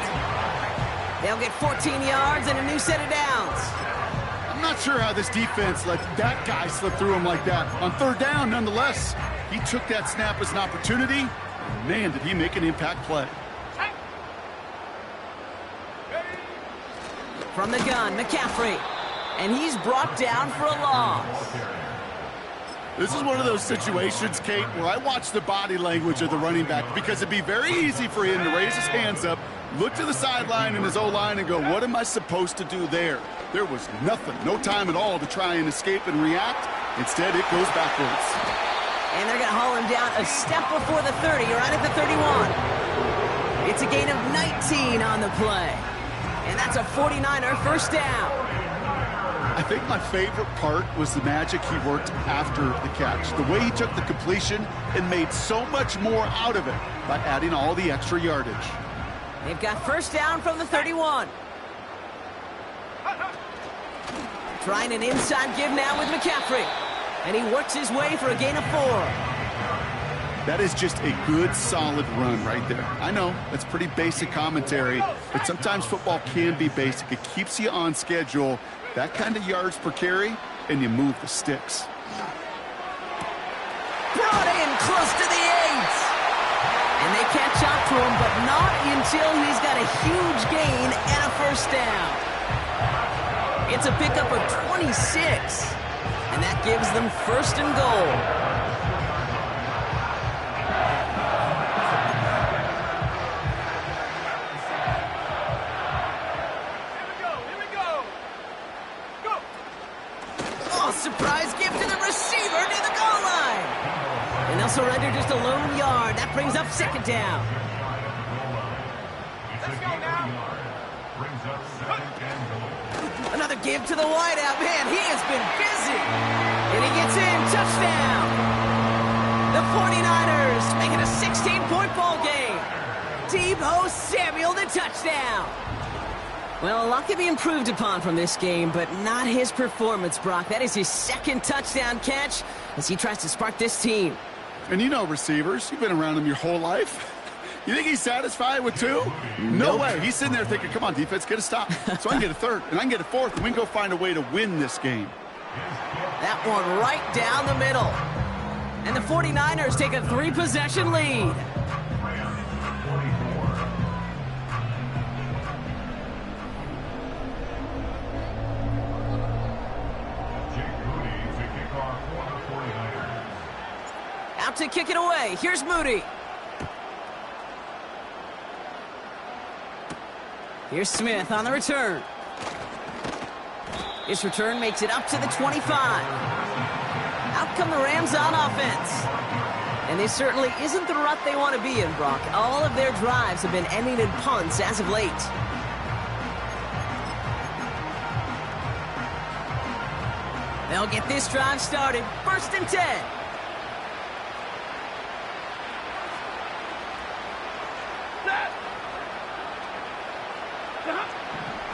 They'll get 14 yards and a new set of downs. I'm not sure how this defense let that guy slip through him like that. On third down, nonetheless, he took that snap as an opportunity. And man, did he make an impact play. From the gun, McCaffrey. And he's brought down for a loss. This is one of those situations, Kate, where I watch the body language of the running back because it'd be very easy for him to raise his hands up, look to the sideline in his O-line and go, what am I supposed to do there? There was nothing, no time at all to try and escape and react. Instead, it goes backwards. And they're going to haul him down a step before the 30, right at the 31. It's a gain of 19 on the play. And that's a 49er first down. I think my favorite part was the magic he worked after the catch. The way he took the completion and made so much more out of it by adding all the extra yardage. They've got first down from the 31. Trying an inside give now with McCaffrey. And he works his way for a gain of 4. That is just a good, solid run right there. I know, that's pretty basic commentary, but sometimes football can be basic. It keeps you on schedule. That kind of yards per carry, and you move the sticks. Brought in close to the 8. And they catch up to him, but not until he's got a huge gain and a first down. It's a pickup of 26, and that gives them first and goal. Surprise give to the receiver near the goal line. And they'll surrender just a lone yard. That brings up second down. Let's go now. Brings up second and goal. Another give to the wideout. Man, he has been busy. And he gets in. Touchdown. The 49ers make it a 16-point ball game. Deebo Samuel, the touchdown. Well, a lot can be improved upon from this game, but not his performance, Brock. That is his second touchdown catch as he tries to spark this team. And you know receivers. You've been around them your whole life. You think he's satisfied with 2? No way. He's sitting there thinking, come on, defense, get a stop. So I can get a third, and I can get a fourth, and we can go find a way to win this game. That one right down the middle. And the 49ers take a 3-possession lead. Out to kick it away. Here's Moody. Here's Smith on the return. His return makes it up to the 25. Out come the Rams on offense. And this certainly isn't the rut they want to be in, Brock. All of their drives have been ending in punts as of late. They'll get this drive started. First and 10.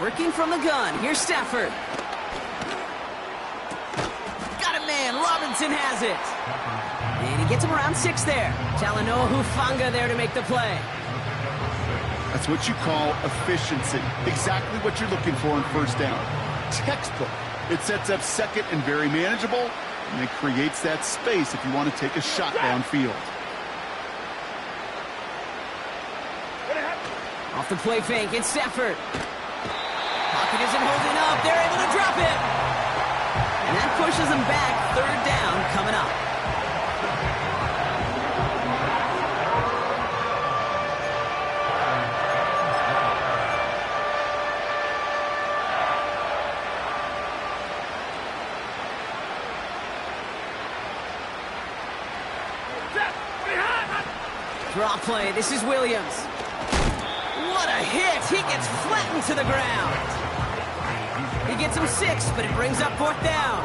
Working from the gun. Here's Stafford. Got a man. Robinson has it. And he gets him around 6 there. Talanoa Hufanga there to make the play. That's what you call efficiency. Exactly what you're looking for in first down. Textbook. It sets up second and very manageable, and it creates that space if you want to take a shot downfield. Off the play fake, it's Stafford. Pocket isn't holding up. They're able to drop it. And that pushes them back. Third down coming up. Draw play. This is Williams. What a hit. He gets flattened to the ground. He gets him 6, but it brings up 4th down.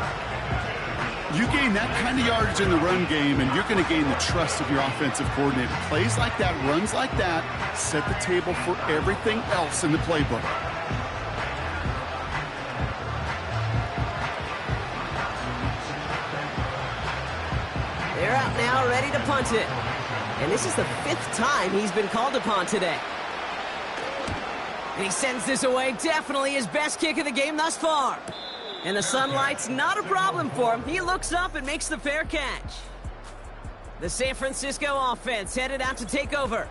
You gain that kind of yardage in the run game, and you're going to gain the trust of your offensive coordinator. Plays like that, runs like that, set the table for everything else in the playbook. They're out now, ready to punt it. And this is the 5th time he's been called upon today. And he sends this away, definitely his best kick of the game thus far. And the sunlight's not a problem for him. He looks up and makes the fair catch. The San Francisco offense headed out to take over.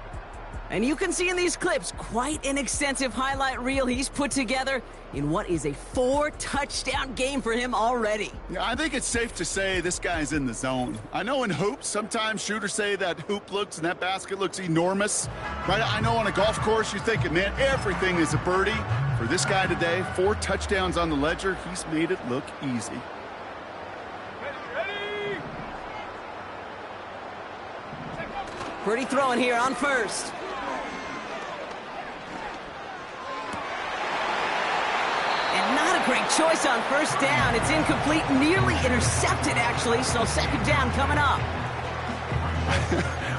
And you can see in these clips quite an extensive highlight reel he's put together in what is a 4-touchdown game for him already. Yeah, I think it's safe to say this guy's in the zone. I know in hoops, sometimes shooters say that hoop looks and that basket looks enormous. Right? I know on a golf course you're thinking, man, everything is a birdie. For this guy today, 4 touchdowns on the ledger, he's made it look easy. Ready. Pretty throwing here on first. And not a great choice on first down. It's incomplete, nearly intercepted, actually, so 2nd down coming up.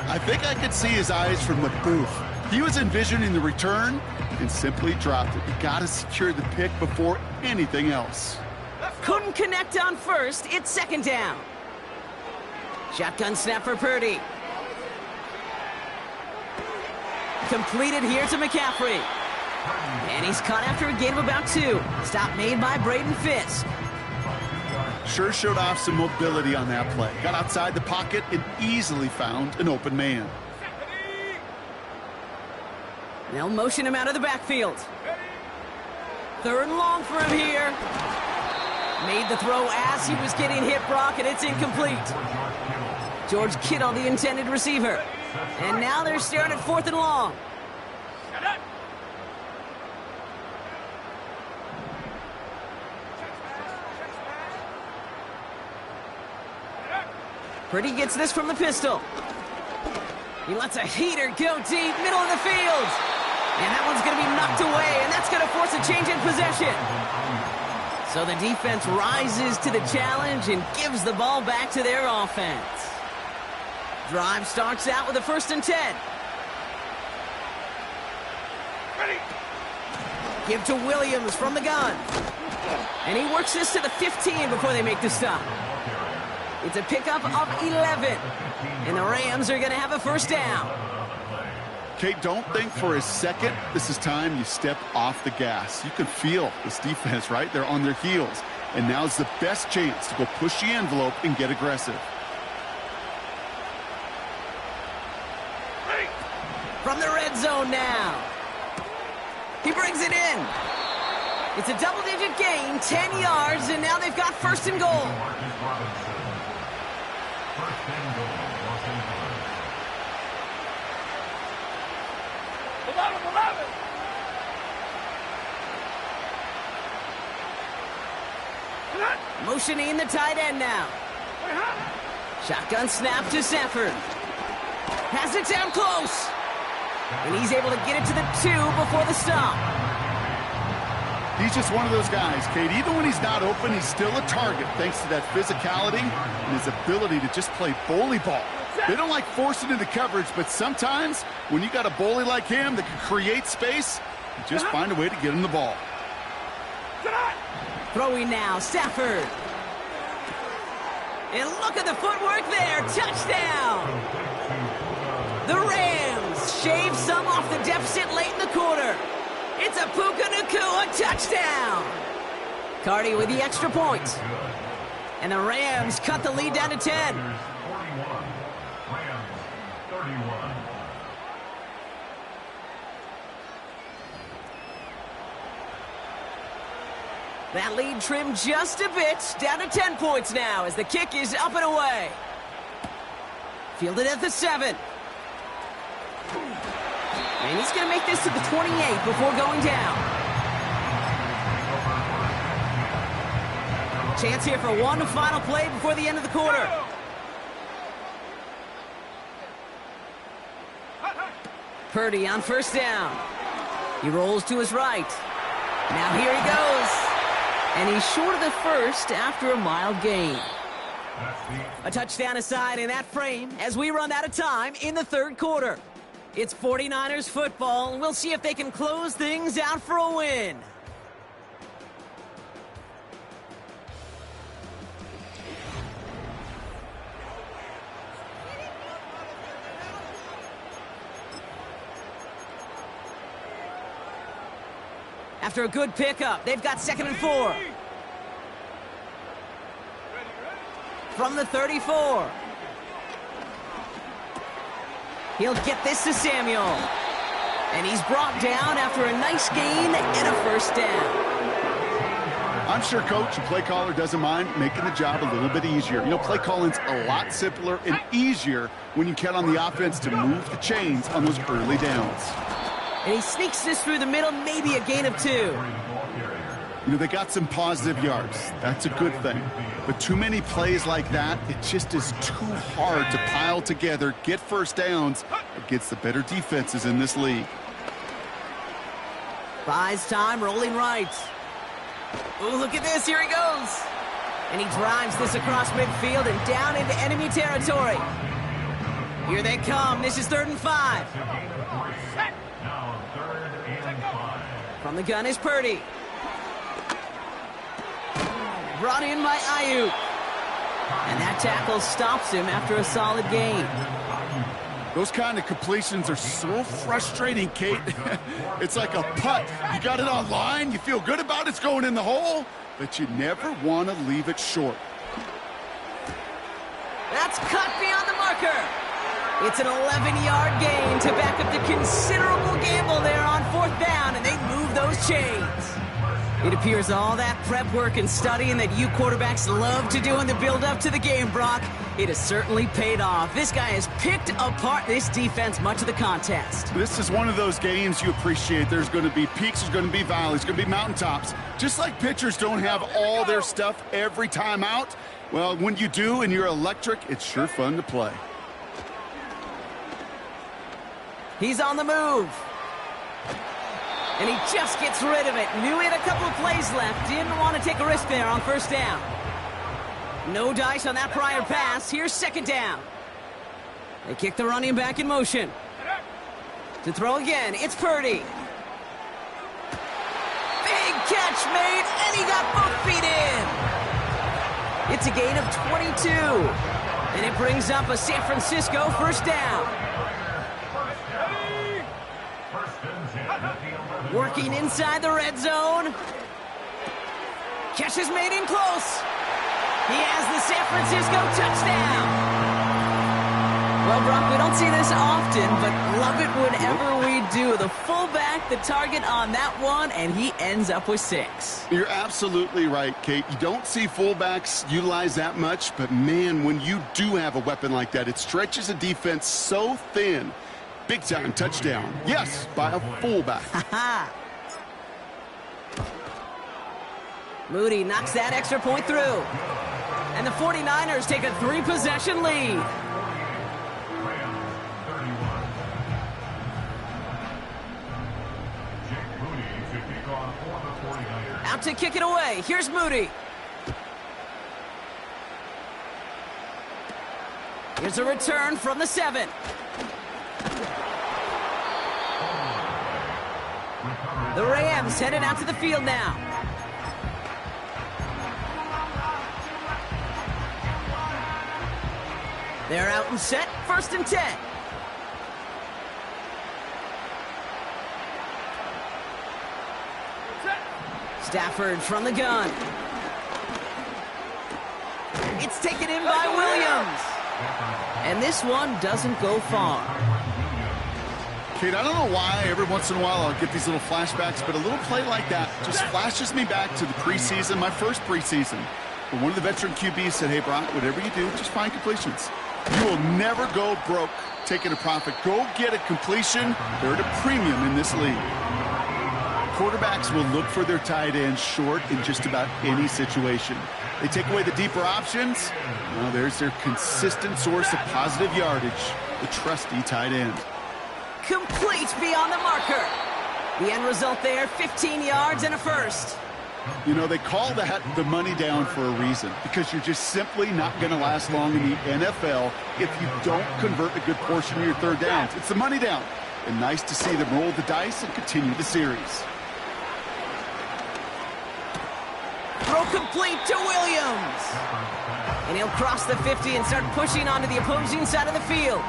I think I could see his eyes from the booth. He was envisioning the return and simply dropped it. You got to secure the pick before anything else. Couldn't connect on first. It's 2nd down. Shotgun snap for Purdy. Completed here to McCaffrey. And he's caught after a gain of about 2. Stop made by Braden Fisk. Sure showed off some mobility on that play. Got outside the pocket and easily found an open man. They'll motion him out of the backfield. 3rd and long for him here. Made the throw as he was getting hit, Brock, and it's incomplete. George Kittle, the intended receiver. And now they're staring at 4th and long. Purdy gets this from the pistol. He lets a heater go deep, middle of the field. And that one's going to be knocked away, and that's going to force a change in possession. So the defense rises to the challenge and gives the ball back to their offense. Drive starts out with a 1st and 10. Ready. Give to Williams from the gun. And he works this to the 15 before they make the stop. It's a pickup of 11. And the Rams are going to have a 1st down. Kate, don't think for a second this is time you step off the gas. You can feel this defense, right? They're on their heels. And now's the best chance to go push the envelope and get aggressive. From the red zone now. He brings it in. It's a double-digit gain, 10 yards, and now they've got 1st and goal. Motioning the tight end now. Shotgun snap to Stafford. Has it down close. And he's able to get it to the 2 before the stop. He's just one of those guys, Kate. Even when he's not open, he's still a target thanks to that physicality and his ability to just play bully ball. They don't like forcing into coverage, but sometimes when you got a bully like him that can create space, you just find a way to get him the ball. Throwing now, Stafford. And look at the footwork there. Touchdown. The Rams shave some off the deficit late in the quarter. It's a Puka Nacua touchdown. Cardi with the extra point. And the Rams cut the lead down to 10. 41. Rams 31. That lead trimmed just a bit, down to 10 points now as the kick is up and away. Fielded at the 7. And he's going to make this to the 28 before going down. Chance here for one final play before the end of the quarter. Purdy on 1st down. He rolls to his right. Now here he goes. And he's short of the first after a mild gain. A touchdown aside in that frame as we run out of time in the third quarter. It's 49ers football, and we'll see if they can close things out for a win. After a good pickup, they've got 2nd and 4. From the 34. He'll get this to Samuel. And he's brought down after a nice gain and a first down. I'm sure coach and play caller doesn't mind making the job a little bit easier. You know, play calling's a lot simpler and easier when you count on the offense to move the chains on those early downs. And he sneaks this through the middle, maybe a gain of 2. You know, they got some positive yards. That's a good thing. But too many plays like that, it just is too hard to pile together, get first downs against the better defenses in this league. Buys time, rolling right. Ooh, look at this, here he goes. And he drives this across midfield and down into enemy territory. Here they come, this is 3rd and 5. From the gun is Purdy. Brought in by Ayuk. And that tackle stops him after a solid gain. Those kind of completions are so frustrating, Kate. It's like a putt. You got it on line, you feel good about it's going in the hole, but you never want to leave it short. That's cut beyond the marker. It's an 11-yard gain to back up the considerable gamble there on 4th down, and they move those chains. It appears all that prep work and studying that you quarterbacks love to do in the build-up to the game, Brock, it has certainly paid off. This guy has picked apart this defense much of the contest. This is one of those games you appreciate. There's going to be peaks, there's going to be valleys, there's going to be mountaintops. Just like pitchers don't have all their stuff every time out, well, when you do and you're electric, it's sure fun to play. He's on the move. And he just gets rid of it. Knew he had a couple of plays left. Didn't want to take a risk there on 1st down. No dice on that prior pass. Here's 2nd down. They kick the running back in motion. To throw again, it's Purdy. Big catch made, and he got both feet in. It's a gain of 22. And it brings up a San Francisco 1st down. Working inside the red zone. Catch is made in close. He has the San Francisco touchdown. Well, Brock, we don't see this often, but love it whenever we do. The fullback, the target on that one, and he ends up with 6. You're absolutely right, Kate. You don't see fullbacks utilize that much, but man, when you do have a weapon like that, it stretches a defense so thin. Big time touchdown. Yes, by a fullback. Moody knocks that extra point through. And the 49ers take a 3-possession lead. Out to kick it away. Here's Moody. Here's a return from the 7. The Rams headed out to the field now. They're out and set, 1st and 10. Stafford from the gun. It's taken in by Williams. And this one doesn't go far. Kate, I don't know why every once in a while I'll get these little flashbacks, but a little play like that just flashes me back to the preseason, my first preseason. But one of the veteran QBs said, hey, Brock, whatever you do, just find completions. You will never go broke taking a profit. Go get a completion. They're at a premium in this league. Quarterbacks will look for their tight end short in just about any situation. They take away the deeper options. Well, there's their consistent source of positive yardage, the trusty tight end. Complete beyond the marker. The end result there, 15 yards and a first. You know, they call that the money down for a reason, because you're just simply not going to last long in the NFL if you don't convert a good portion of your third downs. It's the money down. And nice to see them roll the dice and continue the series. Throw complete to Williams. And he'll cross the 50 and start pushing onto the opposing side of the field.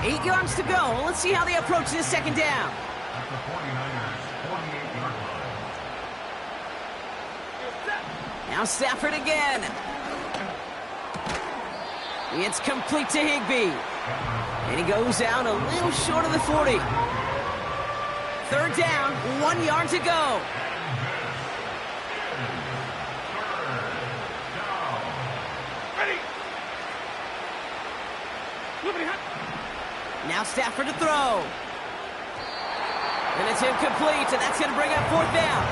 8 yards to go. Let's see how they approach this second down. Now Stafford again. It's complete to Higbee. And he goes out a little short of the 40. Third down, 1 yard to go. Now Stafford to throw. And it's incomplete, and that's going to bring up fourth down.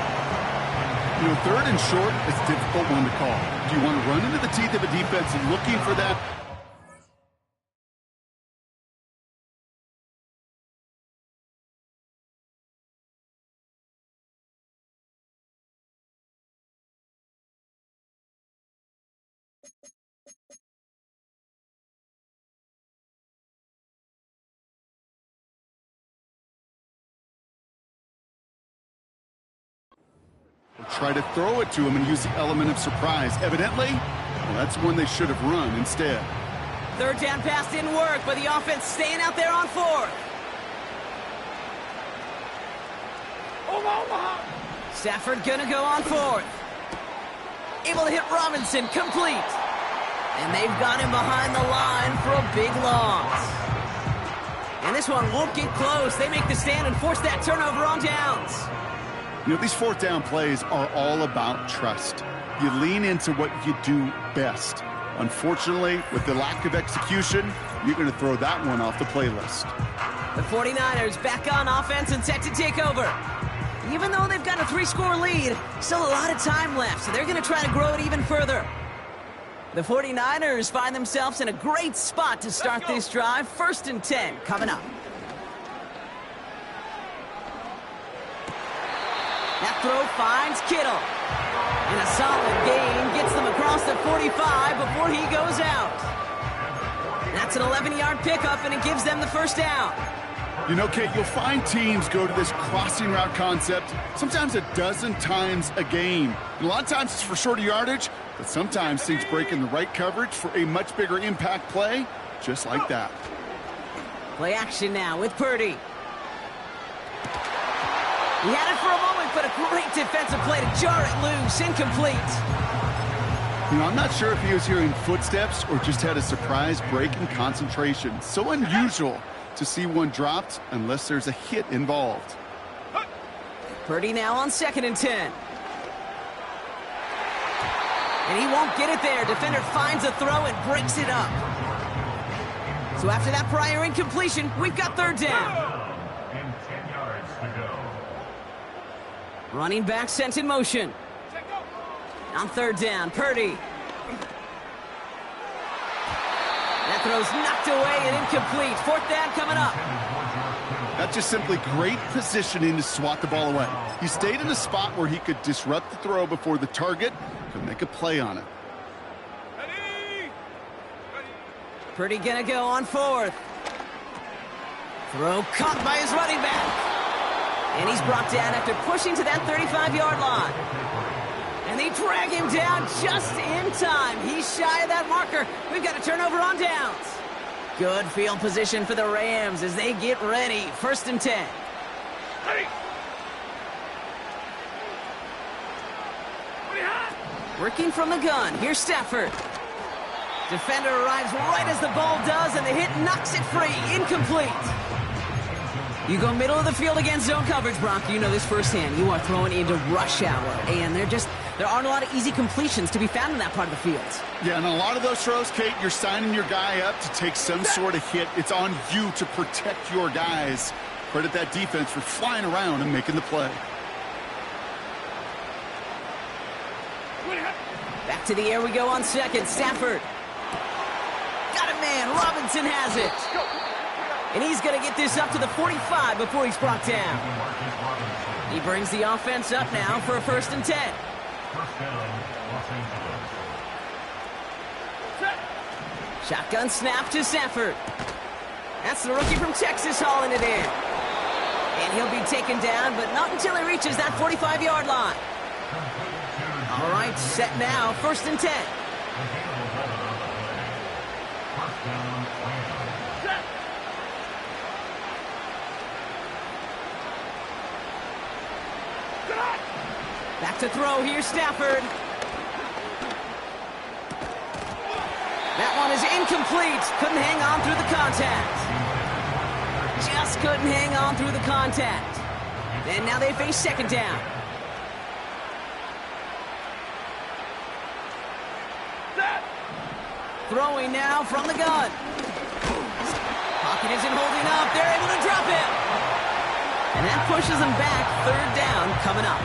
You know, third and short is a difficult one to call. Do you want to run into the teeth of a defense and looking for that? Try to throw it to him and use the element of surprise. Evidently, well, that's one they should have run instead. Third down pass didn't work, but the offense staying out there on fourth. Stafford gonna go on fourth. Able to hit Robinson, complete. And they've got him behind the line for a big loss. And this one won't get close. They make the stand and force that turnover on downs. You know, these fourth down plays are all about trust. You lean into what you do best. Unfortunately, with the lack of execution, you're going to throw that one off the playlist. The 49ers back on offense and set to take over. Even though they've got a 3-score lead, still a lot of time left, so they're going to try to grow it even further. The 49ers find themselves in a great spot to start this drive. 1st and 10 coming up. That throw finds Kittle. And a solid gain gets them across the 45 before he goes out. That's an 11-yard pickup, and it gives them the first down. You know, Kate, you'll find teams go to this crossing route concept sometimes a dozen times a game. And a lot of times it's for shorter yardage, but sometimes things break in the right coverage for a much bigger impact play, just like that. Play action now with Purdy. He had it for a moment, but a great defensive play to jar it loose. Incomplete. You know, I'm not sure if he was hearing footsteps or just had a surprise break in concentration. So unusual to see one dropped unless there's a hit involved. Purdy now on 2nd and 10. And he won't get it there. Defender finds a throw and breaks it up. So after that prior incompletion, we've got third down. And 10 yards to go. Running back sent in motion. On third down, Purdy. That throw's knocked away and incomplete. Fourth down coming up. That's just simply great positioning to swat the ball away. He stayed in a spot where he could disrupt the throw before the target could make a play on it. Purdy gonna go on fourth. Throw caught by his running back. And he's brought down after pushing to that 35-yard line. And they drag him down just in time. He's shy of that marker. We've got a turnover on downs. Good field position for the Rams as they get ready. 1st and 10. Working from the gun. Here's Stafford. Defender arrives right as the ball does, and the hit knocks it free. Incomplete. You go middle of the field against zone coverage, Brock. You know this firsthand. You are throwing into rush hour, and there aren't a lot of easy completions to be found in that part of the field. Yeah, and a lot of those throws, Kate, you're signing your guy up to take some sort of hit. It's on you to protect your guys. Credit that defense for flying around and making the play. Back to the air we go on 2nd. Stafford. Got a man. Robinson has it. And he's going to get this up to the 45 before he's brought down. He brings the offense up now for a 1st and 10. First down, Los Angeles. Shotgun snap to Stafford. That's the rookie from Texas hauling it in. And he'll be taken down, but not until he reaches that 45-yard line. All right, set now, 1st and 10. First down, Rams. Back to throw, here's Stafford. That one is incomplete. Couldn't hang on through the contact. Just couldn't hang on through the contact. And now they face 2nd down. Throwing now from the gun. Pocket isn't holding up. They're able to drop it. And that pushes them back. 3rd down coming up.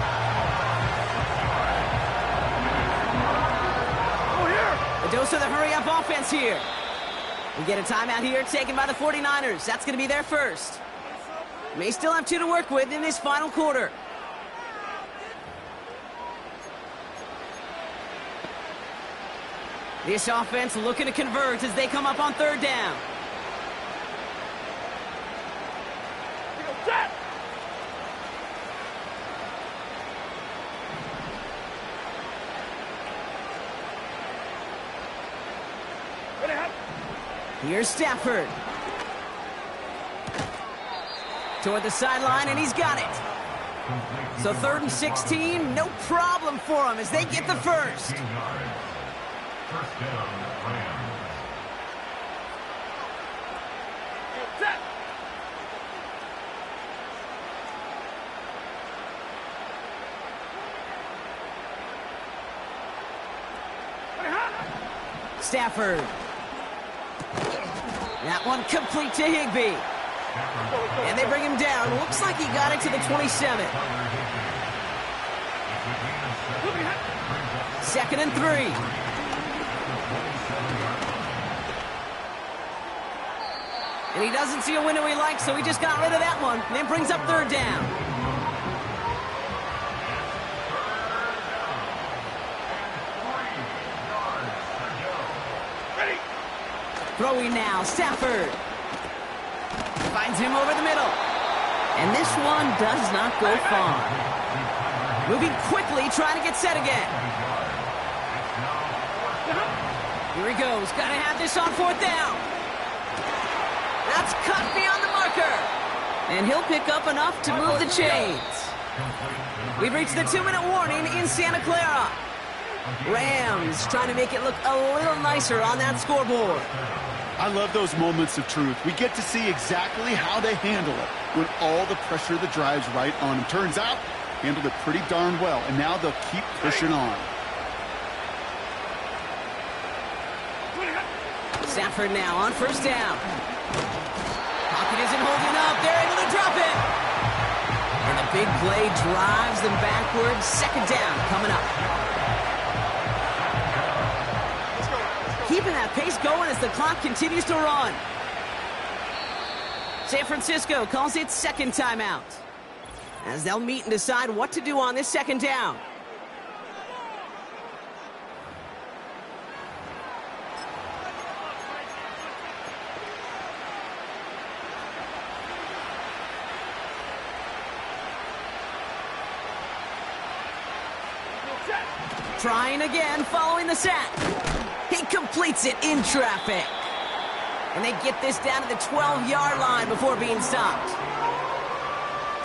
A dose of the hurry-up offense here. We get a timeout here taken by the 49ers. That's going to be their first. May still have 2 to work with in this final quarter. This offense looking to convert as they come up on 3rd down. Here's Stafford. Toward the sideline, and he's got it. So 3rd and 16, no problem for him as they get the first. First down, Rams. Stafford. That one complete to Higbee. And they bring him down. Looks like he got it to the 27. 2nd and 3. And he doesn't see a window he likes, so he just got rid of that one. And then brings up 3rd down. Throwing now, Stafford. Finds him over the middle. And this one does not go far. Moving quickly, trying to get set again. Here he goes. Got to have this on 4th down. That's cut beyond the marker. And he'll pick up enough to move the chains. We've reached the 2-minute warning in Santa Clara. Rams trying to make it look a little nicer on that scoreboard. I love those moments of truth. We get to see exactly how they handle it when all the pressure that drives right on them. Turns out, handled it pretty darn well, and now they'll keep pushing on. Stafford now on 1st down. Pocket isn't holding up. They're able to drop it. And the big play drives them backwards. 2nd down coming up. Keeping that pace going as the clock continues to run. San Francisco calls it 2nd timeout, as they'll meet and decide what to do on this 2nd down. Trying again following the sack. He completes it in traffic. And they get this down to the 12-yard line before being stopped.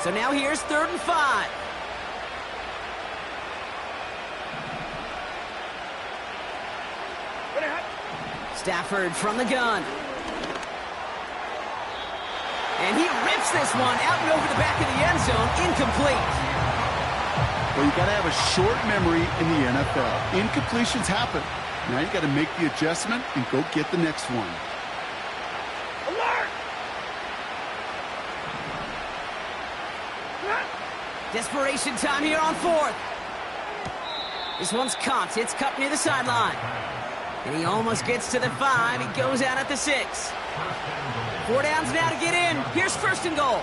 So now here's 3rd and 5. Stafford from the gun. And he rips this one out and over the back of the end zone. Incomplete. Well, you got to have a short memory in the NFL. Incompletions happen. Now you got to make the adjustment and go get the next one. Alert! Desperation time here on 4th. This one's caught. It's cut near the sideline. And he almost gets to the 5. He goes out at the 6. 4 downs now to get in. Here's 1st and goal.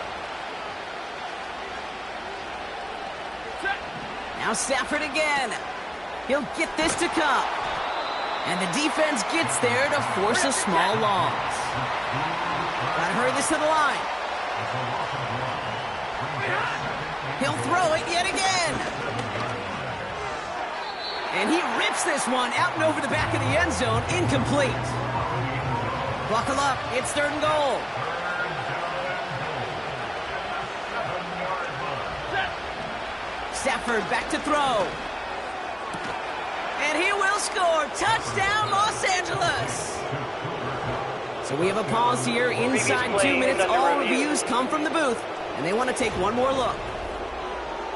Now Stafford again. He'll get this to Cup. And the defense gets there to force a small loss. Gotta hurry this to the line. He'll throw it yet again. And he rips this one out and over the back of the end zone. Incomplete. Buckle up. It's 3rd and goal. Stafford back to throw. And he will score. Touchdown, Los Angeles. So we have a pause here. Inside 2 minutes, all reviews come from the booth. And they want to take one more look.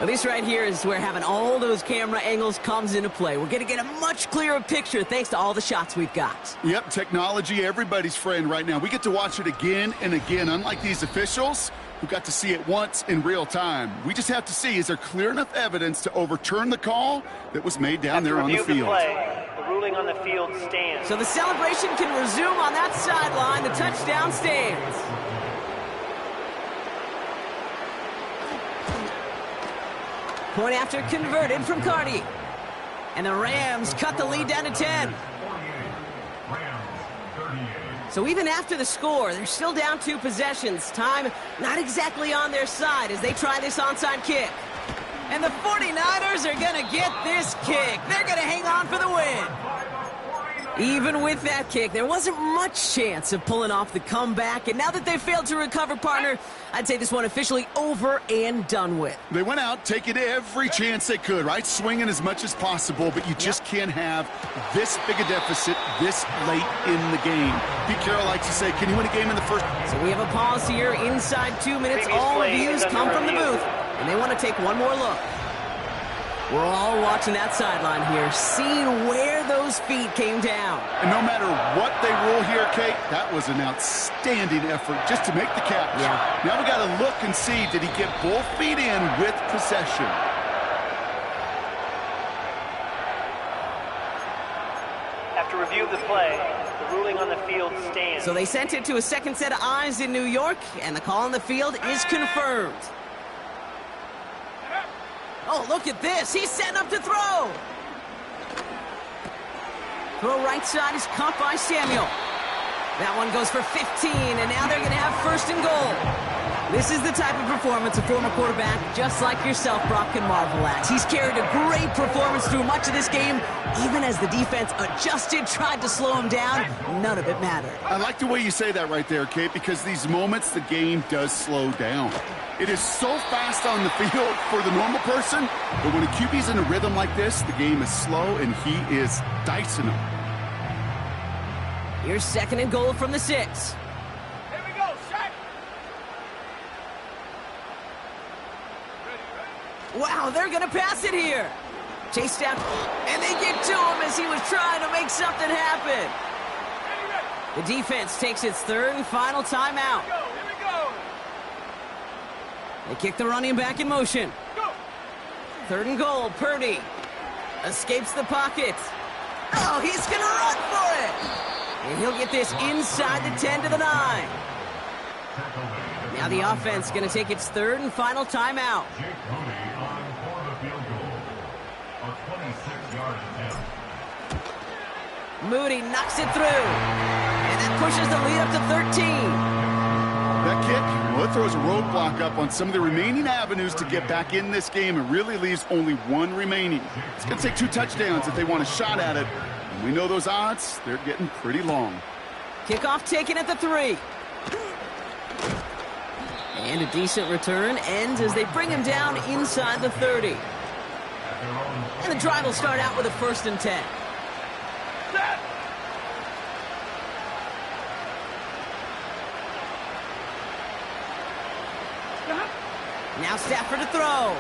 At least right here is where having all those camera angles comes into play. We're going to get a much clearer picture thanks to all the shots we've got. Yep, technology, everybody's friend right now. We get to watch it again and again. Unlike these officials who got to see it once in real time. We just have to see, is there clear enough evidence to overturn the call that was made down there on the field? The ruling on the field stands. So the celebration can resume on that sideline. The touchdown stands. Point after converted from Cardi. And the Rams cut the lead down to 10. So even after the score, they're still down 2 possessions. Time not exactly on their side as they try this onside kick. And the 49ers are going to get this kick. They're going to hang on for the win. Even with that kick, there wasn't much chance of pulling off the comeback. And now that they failed to recover, partner, I'd say this one officially over and done with. They went out taking every chance they could, right? Swinging as much as possible, but you just can't have this big a deficit this late in the game. Pete Carroll likes to say, can you win a game in the first? So we have a pause here. Inside 2 minutes, all reviews come from the booth. And they want to take one more look. We're all watching that sideline here, seeing where those feet came down. And no matter what they rule here, Kate, that was an outstanding effort just to make the catch. Yeah. Now we got to look and see, did he get both feet in with possession? After review of the play, the ruling on the field stands. So they sent it to a second set of eyes in New York, and the call on the field is confirmed. Oh, look at this. He's setting up to throw. Throw right side is caught by Samuel. That one goes for 15, and now they're going to have 1st and goal. This is the type of performance a former quarterback, just like yourself, Brock, can marvel at. He's carried a great performance through much of this game. Even as the defense adjusted, tried to slow him down, none of it mattered. I like the way you say that right there, Kate, because these moments the game does slow down. It is so fast on the field for the normal person, but when a QB's in a rhythm like this, the game is slow and he is dicing them. Here's 2nd and goal from the 6. Here we go, Shaq. Wow, they're going to pass it here. Chased down, and they get to him as he was trying to make something happen. The defense takes its 3rd and final timeout. They kick the running back in motion. 3rd and goal, Purdy escapes the pocket. Oh, he's going to run for it. And he'll get this inside the 10 to the 9. Now the offense going to take its 3rd and final timeout. Moody knocks it through. And that pushes the lead up to 13. That kick, well, it throws a roadblock up on some of the remaining avenues to get back in this game and really leaves only 1 remaining. It's going to take 2 touchdowns if they want a shot at it. And we know those odds, they're getting pretty long. Kickoff taken at the 3. And a decent return ends as they bring him down inside the 30. And the drive will start out with a 1st and 10. Now Stafford to throw.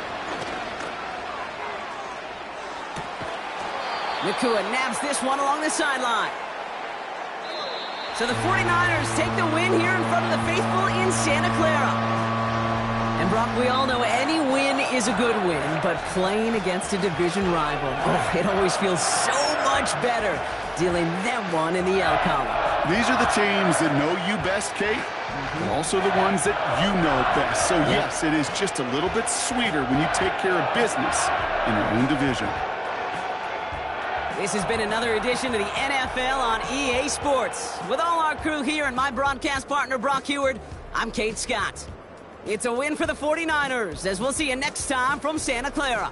Nakua nabs this one along the sideline. So the 49ers take the win here in front of the faithful in Santa Clara. And Brock, we all know any win is a good win, but playing against a division rival, it always feels so much better dealing them one in the L column. These are the teams that know you best, Kate, but also the ones that you know best. So, yes, it is just a little bit sweeter when you take care of business in your own division. This has been another edition of the NFL on EA Sports. With all our crew here and my broadcast partner, Brock Heward, I'm Kate Scott. It's a win for the 49ers, as we'll see you next time from Santa Clara.